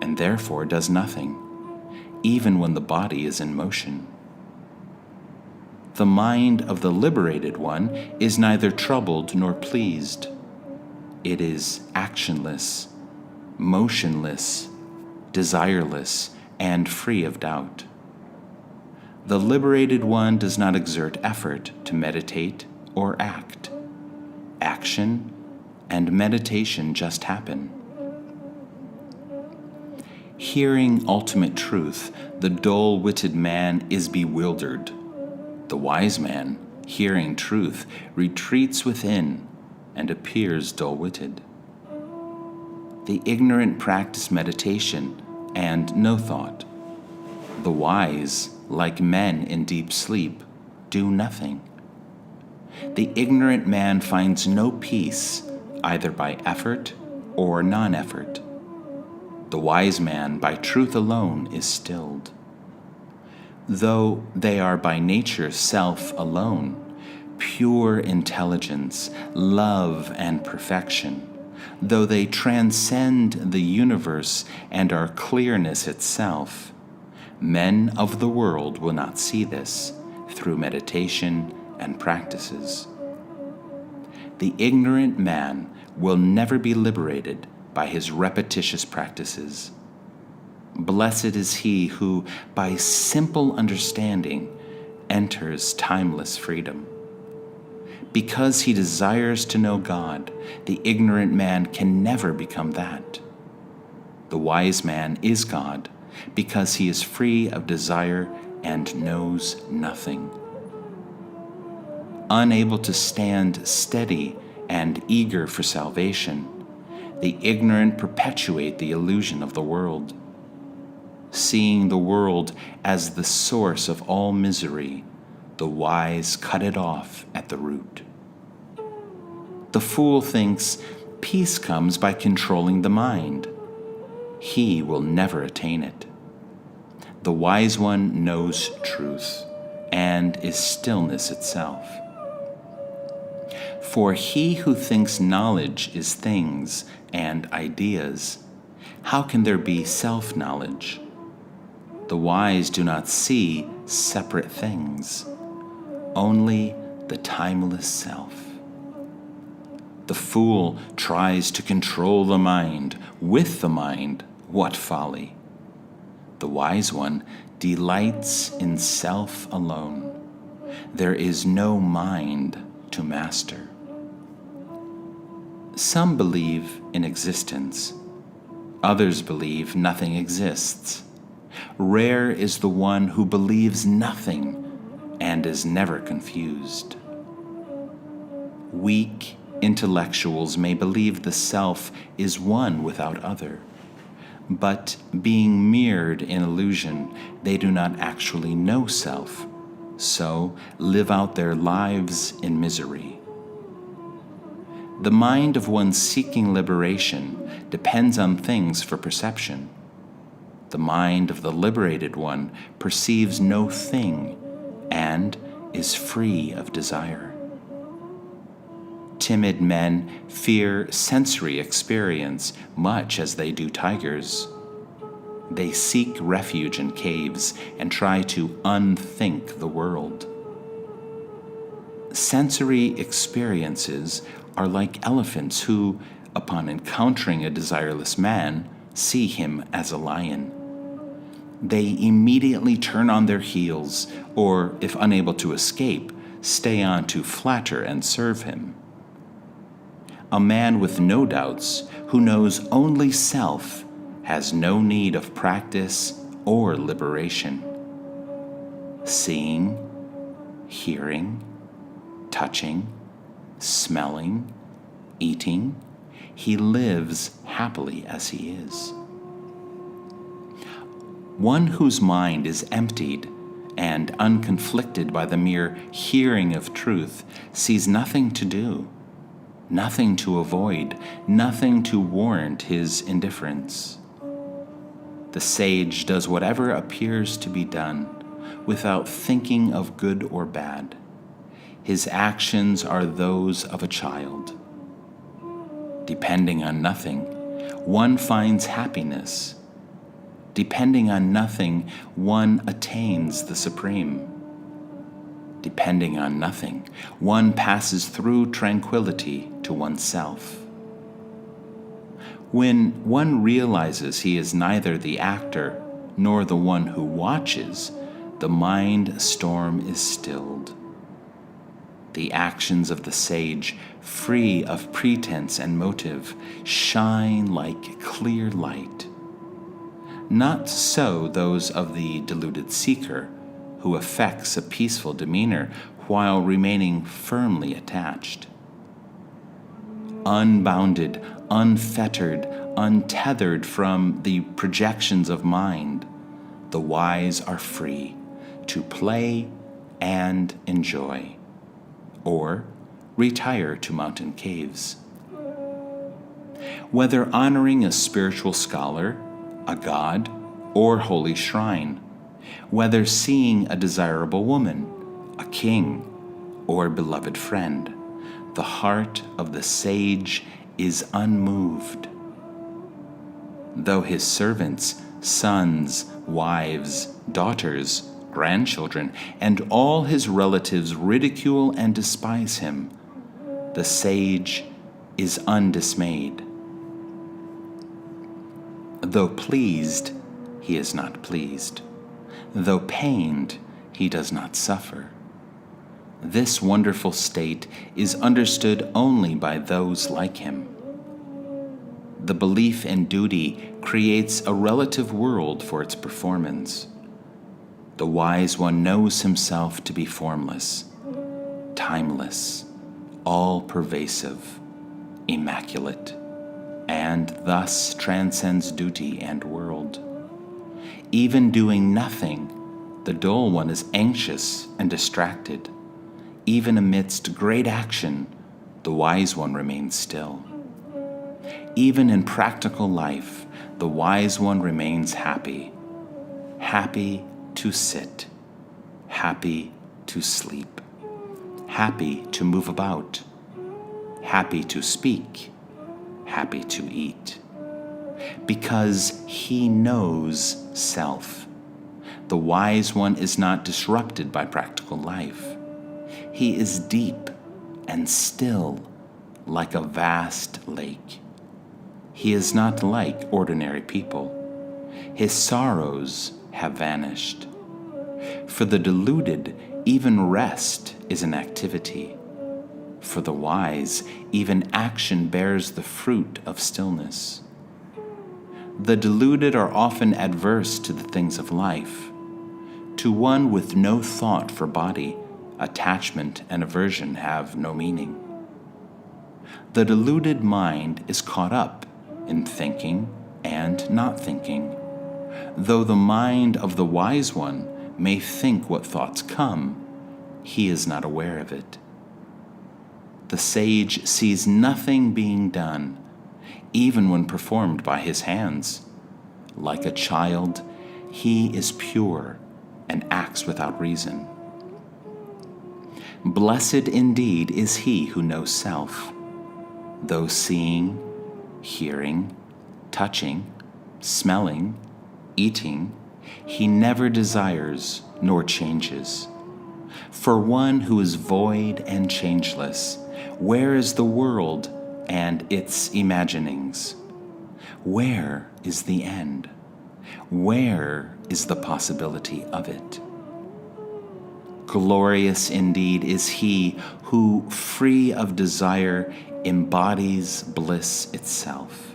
and therefore does nothing, even when the body is in motion. The mind of the liberated one is neither troubled nor pleased. It is actionless, motionless, desireless, and free of doubt. The liberated one does not exert effort to meditate or act. Action and meditation just happen. Hearing ultimate truth, the dull-witted man is bewildered. The wise man, hearing truth, retreats within and appears dull-witted. The ignorant practice meditation and no thought. The wise, like men in deep sleep, do nothing. The ignorant man finds no peace, either by effort or non-effort. The wise man, by truth alone, is stilled. Though they are by nature self alone, pure intelligence, love, and perfection, though they transcend the universe and are clearness itself, men of the world will not see this through meditation and practices. The ignorant man will never be liberated by his repetitious practices. Blessed is he who, by simple understanding, enters timeless freedom. Because he desires to know God, the ignorant man can never become that. The wise man is God, because he is free of desire and knows nothing. Unable to stand steady and eager for salvation, the ignorant perpetuate the illusion of the world. Seeing the world as the source of all misery, the wise cut it off at the root. The fool thinks peace comes by controlling the mind. He will never attain it. The wise one knows truth and is stillness itself. For he who thinks knowledge is things and ideas, how can there be self-knowledge? The wise do not see separate things, only the timeless self. The fool tries to control the mind. With the mind, what folly! The wise one delights in self alone. There is no mind to master. Some believe in existence. Others believe nothing exists. Rare is the one who believes nothing and is never confused. Weak intellectuals may believe the self is one without other, but being mirrored in illusion, they do not actually know self, so live out their lives in misery. The mind of one seeking liberation depends on things for perception. The mind of the liberated one perceives no thing and is free of desire. Timid men fear sensory experience much as they do tigers. They seek refuge in caves and try to unthink the world. Sensory experiences are like elephants who, upon encountering a desireless man, see him as a lion. They immediately turn on their heels, or, if unable to escape, stay on to flatter and serve him. A man with no doubts, who knows only self, has no need of practice or liberation. Seeing, hearing, touching, smelling, eating, he lives happily as he is. One whose mind is emptied and unconflicted by the mere hearing of truth sees nothing to do, nothing to avoid, nothing to warrant his indifference. The sage does whatever appears to be done, without thinking of good or bad. His actions are those of a child. Depending on nothing, one finds happiness. Depending on nothing, one attains the supreme. Depending on nothing, one passes through tranquility to oneself. When one realizes he is neither the actor nor the one who watches, the mind storm is stilled. The actions of the sage, free of pretense and motive, shine like clear light. Not so those of the deluded seeker, who affects a peaceful demeanor while remaining firmly attached. Unbounded, unfettered, untethered from the projections of mind, the wise are free to play and enjoy, or retire to mountain caves. Whether honoring a spiritual scholar, a god, or holy shrine, whether seeing a desirable woman, a king, or beloved friend, the heart of the sage is unmoved. Though his servants, sons, wives, daughters, grandchildren, and all his relatives ridicule and despise him, the sage is undismayed. Though pleased, he is not pleased. Though pained, he does not suffer. This wonderful state is understood only by those like him. The belief in duty creates a relative world for its performance. The wise one knows himself to be formless, timeless, all-pervasive, immaculate, and thus transcends duty and world. Even doing nothing, the dull one is anxious and distracted. Even amidst great action, the wise one remains still. Even in practical life, the wise one remains happy. Happy to sit, happy to sleep, happy to move about, happy to speak, happy to eat. Because he knows self. The wise one is not disrupted by practical life. He is deep and still, like a vast lake. He is not like ordinary people. His sorrows have vanished. For the deluded, even rest is an activity. For the wise, even action bears the fruit of stillness. The deluded are often adverse to the things of life. To one with no thought for body, attachment and aversion have no meaning. The deluded mind is caught up in thinking and not thinking, though the mind of the wise one may think what thoughts come, he is not aware of it. The sage sees nothing being done, even when performed by his hands. Like a child, he is pure and acts without reason. Blessed indeed is he who knows self. Though seeing, hearing, touching, smelling, eating, he never desires nor changes. For one who is void and changeless, where is the world and its imaginings? Where is the end? Where is the possibility of it? Glorious indeed is he who, free of desire, embodies bliss itself.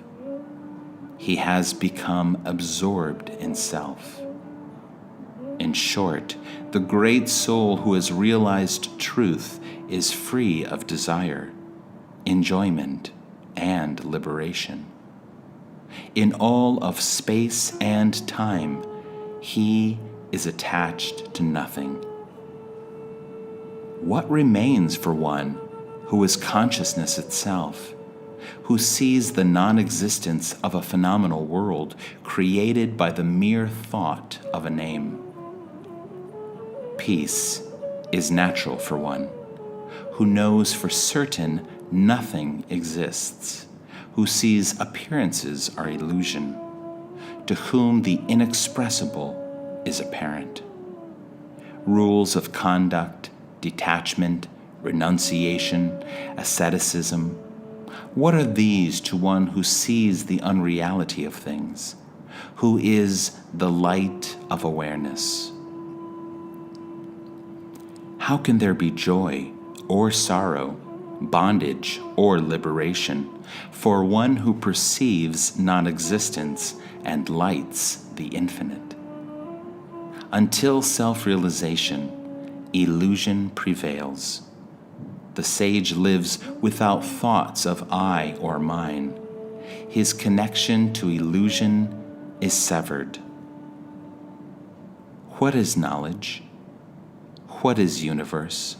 He has become absorbed in self. In short, the great soul who has realized truth is free of desire, enjoyment, and liberation. In all of space and time, he is attached to nothing. What remains for one who is consciousness itself, who sees the non-existence of a phenomenal world created by the mere thought of a name. Peace is natural for one who knows for certain nothing exists, who sees appearances are illusion, to whom the inexpressible is apparent. Rules of conduct, detachment, renunciation, asceticism, what are these to one who sees the unreality of things, who is the light of awareness? How can there be joy or sorrow, bondage or liberation, for one who perceives non-existence and lights the infinite? Until self-realization, illusion prevails. The sage lives without thoughts of I or mine. His connection to illusion is severed. What is knowledge? What is universe?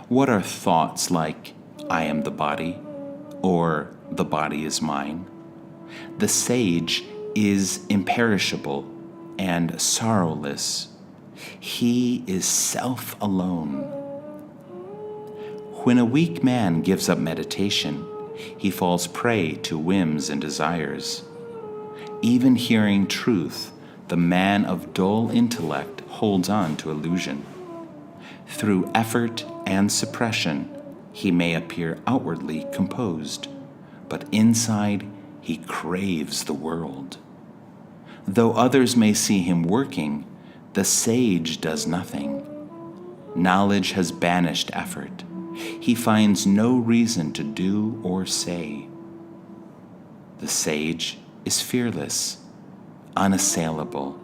What are thoughts like, I am the body, or the body is mine? The sage is imperishable and sorrowless. He is self alone. When a weak man gives up meditation, he falls prey to whims and desires. Even hearing truth, the man of dull intellect holds on to illusion. Through effort and suppression, he may appear outwardly composed, but inside he craves the world. Though others may see him working, the sage does nothing. Knowledge has banished effort. He finds no reason to do or say. The sage is fearless, unassailable,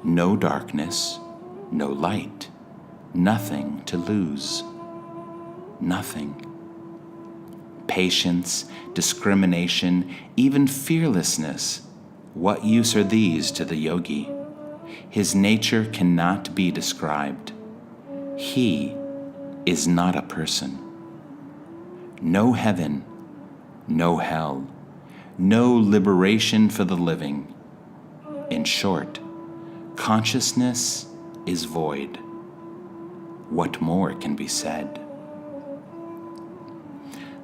no darkness, no light, nothing to lose, nothing. Patience, discrimination, even fearlessness, what use are these to the yogi? His nature cannot be described. He is not a person. No heaven, no hell, no liberation for the living. In short, consciousness is void. What more can be said?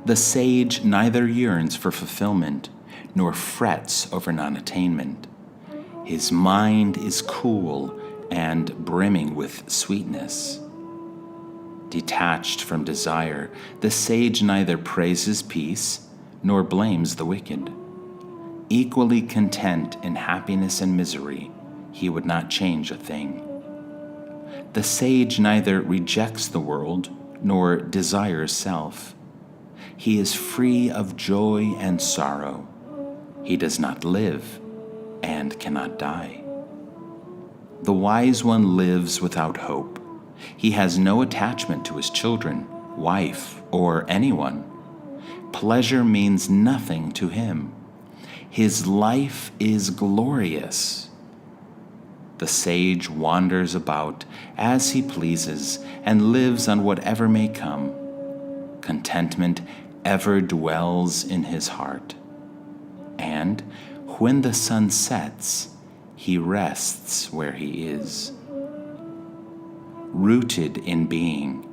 The sage neither yearns for fulfillment nor frets over non-attainment. His mind is cool and brimming with sweetness. Detached from desire, the sage neither praises peace nor blames the wicked. Equally content in happiness and misery, he would not change a thing. The sage neither rejects the world nor desires self. He is free of joy and sorrow. He does not live and cannot die. The wise one lives without hope. He has no attachment to his children, wife, or anyone. Pleasure means nothing to him. His life is glorious. The sage wanders about as he pleases and lives on whatever may come. Contentment ever dwells in his heart. And when the sun sets, he rests where he is. Rooted in being,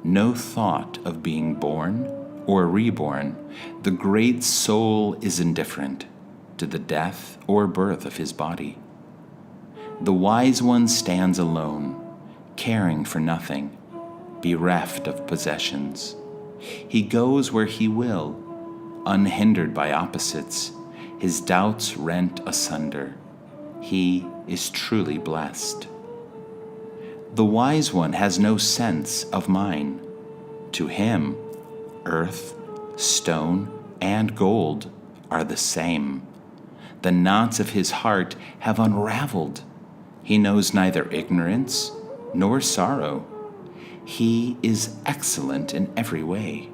no thought of being born or reborn, the great soul is indifferent to the death or birth of his body. The wise one stands alone, caring for nothing, bereft of possessions. He goes where he will, unhindered by opposites, his doubts rent asunder. He is truly blessed. The wise one has no sense of mine. To him, earth, stone, and gold are the same. The knots of his heart have unraveled. He knows neither ignorance nor sorrow. He is excellent in every way.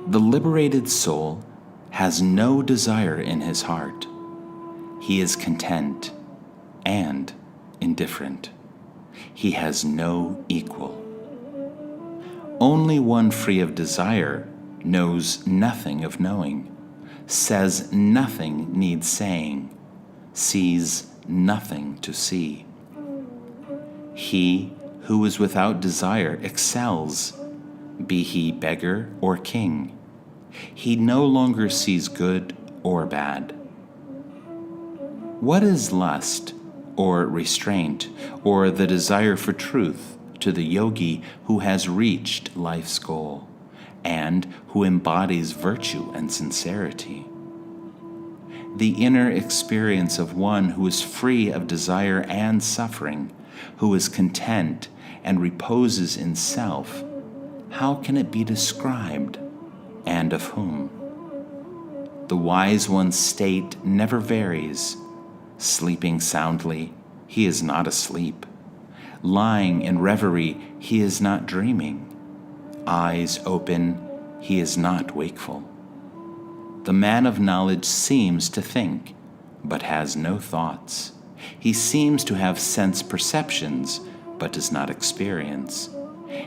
The liberated soul has no desire in his heart. He is content and indifferent. He has no equal. Only one free of desire knows nothing of knowing, says nothing needs saying, sees nothing to see. He who is without desire excels, be he beggar or king. He no longer sees good or bad. What is lust, or restraint, or the desire for truth to the yogi who has reached life's goal, and who embodies virtue and sincerity? The inner experience of one who is free of desire and suffering, who is content and reposes in self, how can it be described, and of whom? The wise one's state never varies. Sleeping soundly, he is not asleep. Lying in reverie, he is not dreaming. Eyes open, he is not wakeful. The man of knowledge seems to think, but has no thoughts. He seems to have sense perceptions, but does not experience.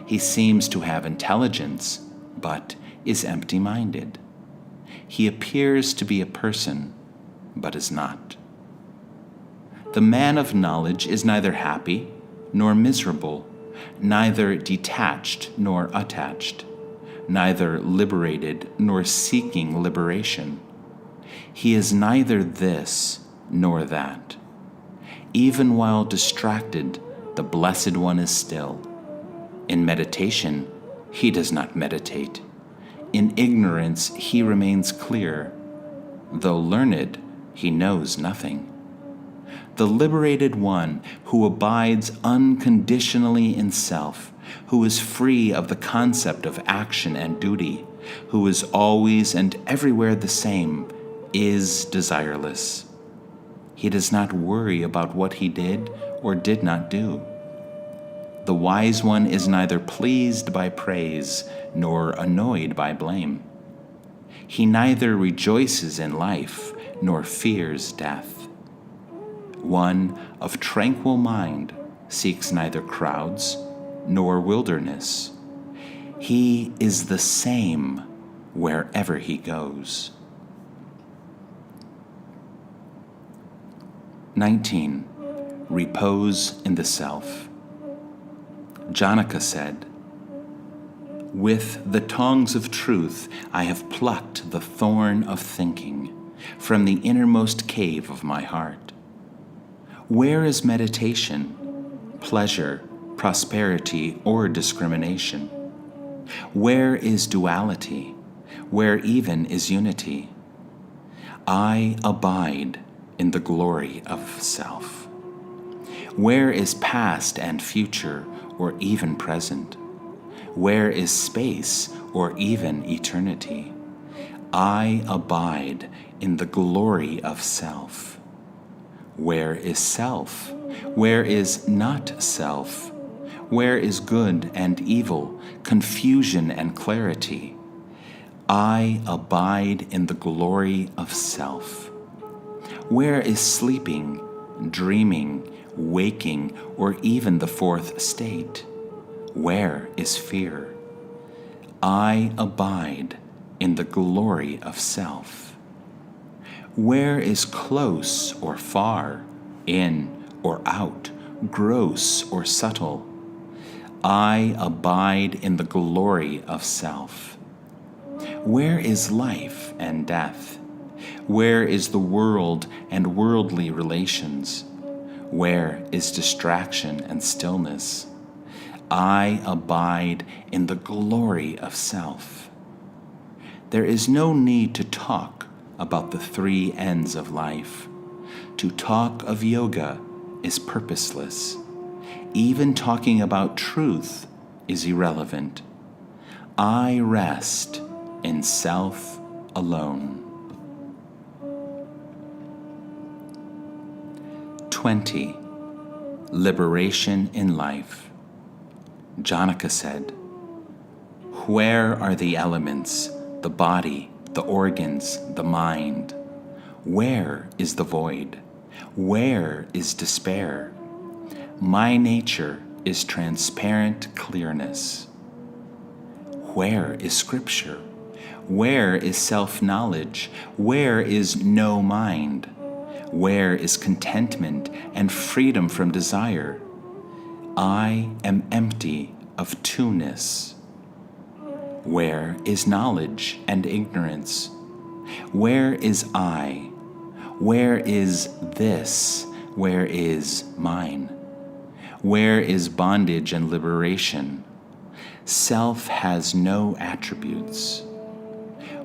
He seems to have intelligence, but is empty-minded. He appears to be a person, but is not. The man of knowledge is neither happy nor miserable, neither detached nor attached, neither liberated nor seeking liberation. He is neither this nor that. Even while distracted, the Blessed One is still. In meditation, he does not meditate. In ignorance, he remains clear. Though learned, he knows nothing. The liberated one who abides unconditionally in self, who is free of the concept of action and duty, who is always and everywhere the same, is desireless. He does not worry about what he did or did not do. The wise one is neither pleased by praise nor annoyed by blame. He neither rejoices in life nor fears death. One of tranquil mind seeks neither crowds nor wilderness. He is the same wherever he goes. 19. Repose in the self. Janaka said, "With the tongs of truth I have plucked the thorn of thinking from the innermost cave of my heart. Where is meditation, pleasure, prosperity, or discrimination? Where is duality? Where even is unity? I abide in the glory of self. Where is past and future, or even present? Where is space, or even eternity? I abide in the glory of self. Where is self? Where is not self? Where is good and evil, confusion and clarity? I abide in the glory of self. Where is sleeping, dreaming, waking, or even the fourth state? Where is fear? I abide in the glory of self. Where is close or far, in or out, gross or subtle? I abide in the glory of self. Where is life and death? Where is the world and worldly relations? Where is distraction and stillness? I abide in the glory of self. There is no need to talk about the three ends of life. To talk of yoga is purposeless. Even talking about truth is irrelevant. I rest in self alone. 20. Liberation in life. Janaka said, "Where are the elements, the body, the organs, the mind? Where is the void? Where is despair? My nature is transparent clearness. Where is Scripture? Where is self-knowledge? Where is no mind? Where is contentment and freedom from desire? I am empty of two-ness. Where is knowledge and ignorance? Where is I? Where is this? Where is mine? Where is bondage and liberation? Self has no attributes.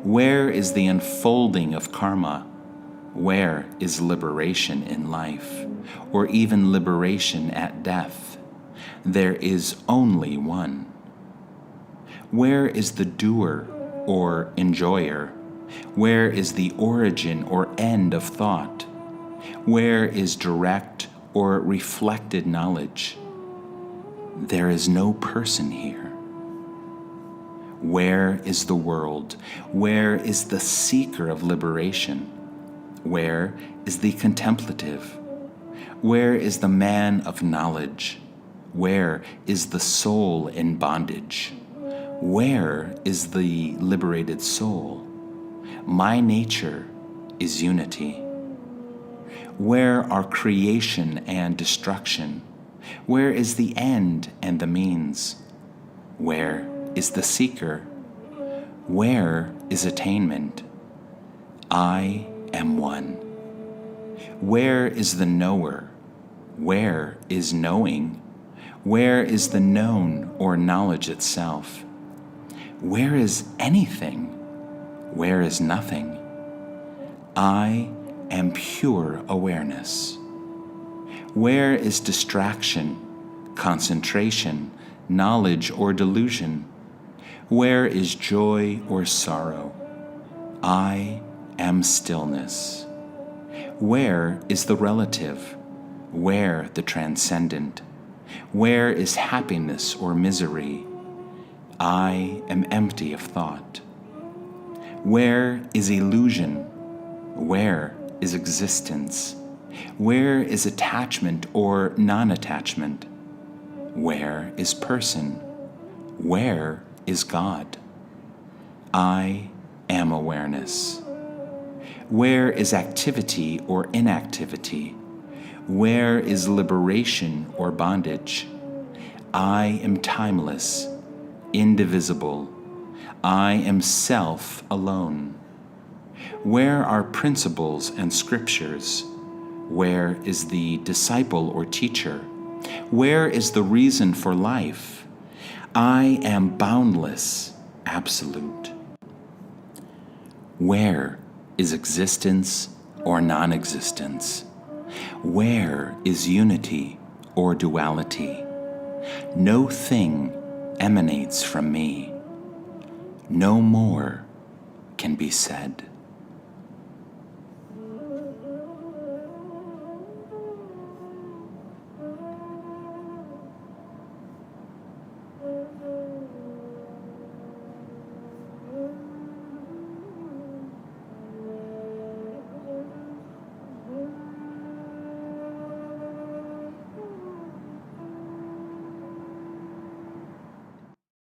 Where is the unfolding of karma? Where is liberation in life, or even liberation at death? There is only one. Where is the doer or enjoyer? Where is the origin or end of thought? Where is direct or reflected knowledge? There is no person here. Where is the world? Where is the seeker of liberation? Where is the contemplative? Where is the man of knowledge? Where is the soul in bondage? Where is the liberated soul? My nature is unity. Where are creation and destruction? Where is the end and the means? Where is the seeker? Where is attainment? I am one. Where is the knower? Where is knowing? Where is the known or knowledge itself? Where is anything? Where is nothing? I am pure awareness. Where is distraction, concentration, knowledge or delusion? Where is joy or sorrow? I am stillness. Where is the relative? Where the transcendent? Where is happiness or misery? I am empty of thought. Where is illusion? Where is existence? Where is attachment or non-attachment? Where is person? Where is God? I am awareness. Where is activity or inactivity? Where is liberation or bondage? I am timeless, indivisible. I am self alone. Where are principles and scriptures? Where is the disciple or teacher? Where is the reason for life? I am boundless, absolute. Where is existence or non-existence? Where is unity or duality? No thing emanates from me. No more can be said.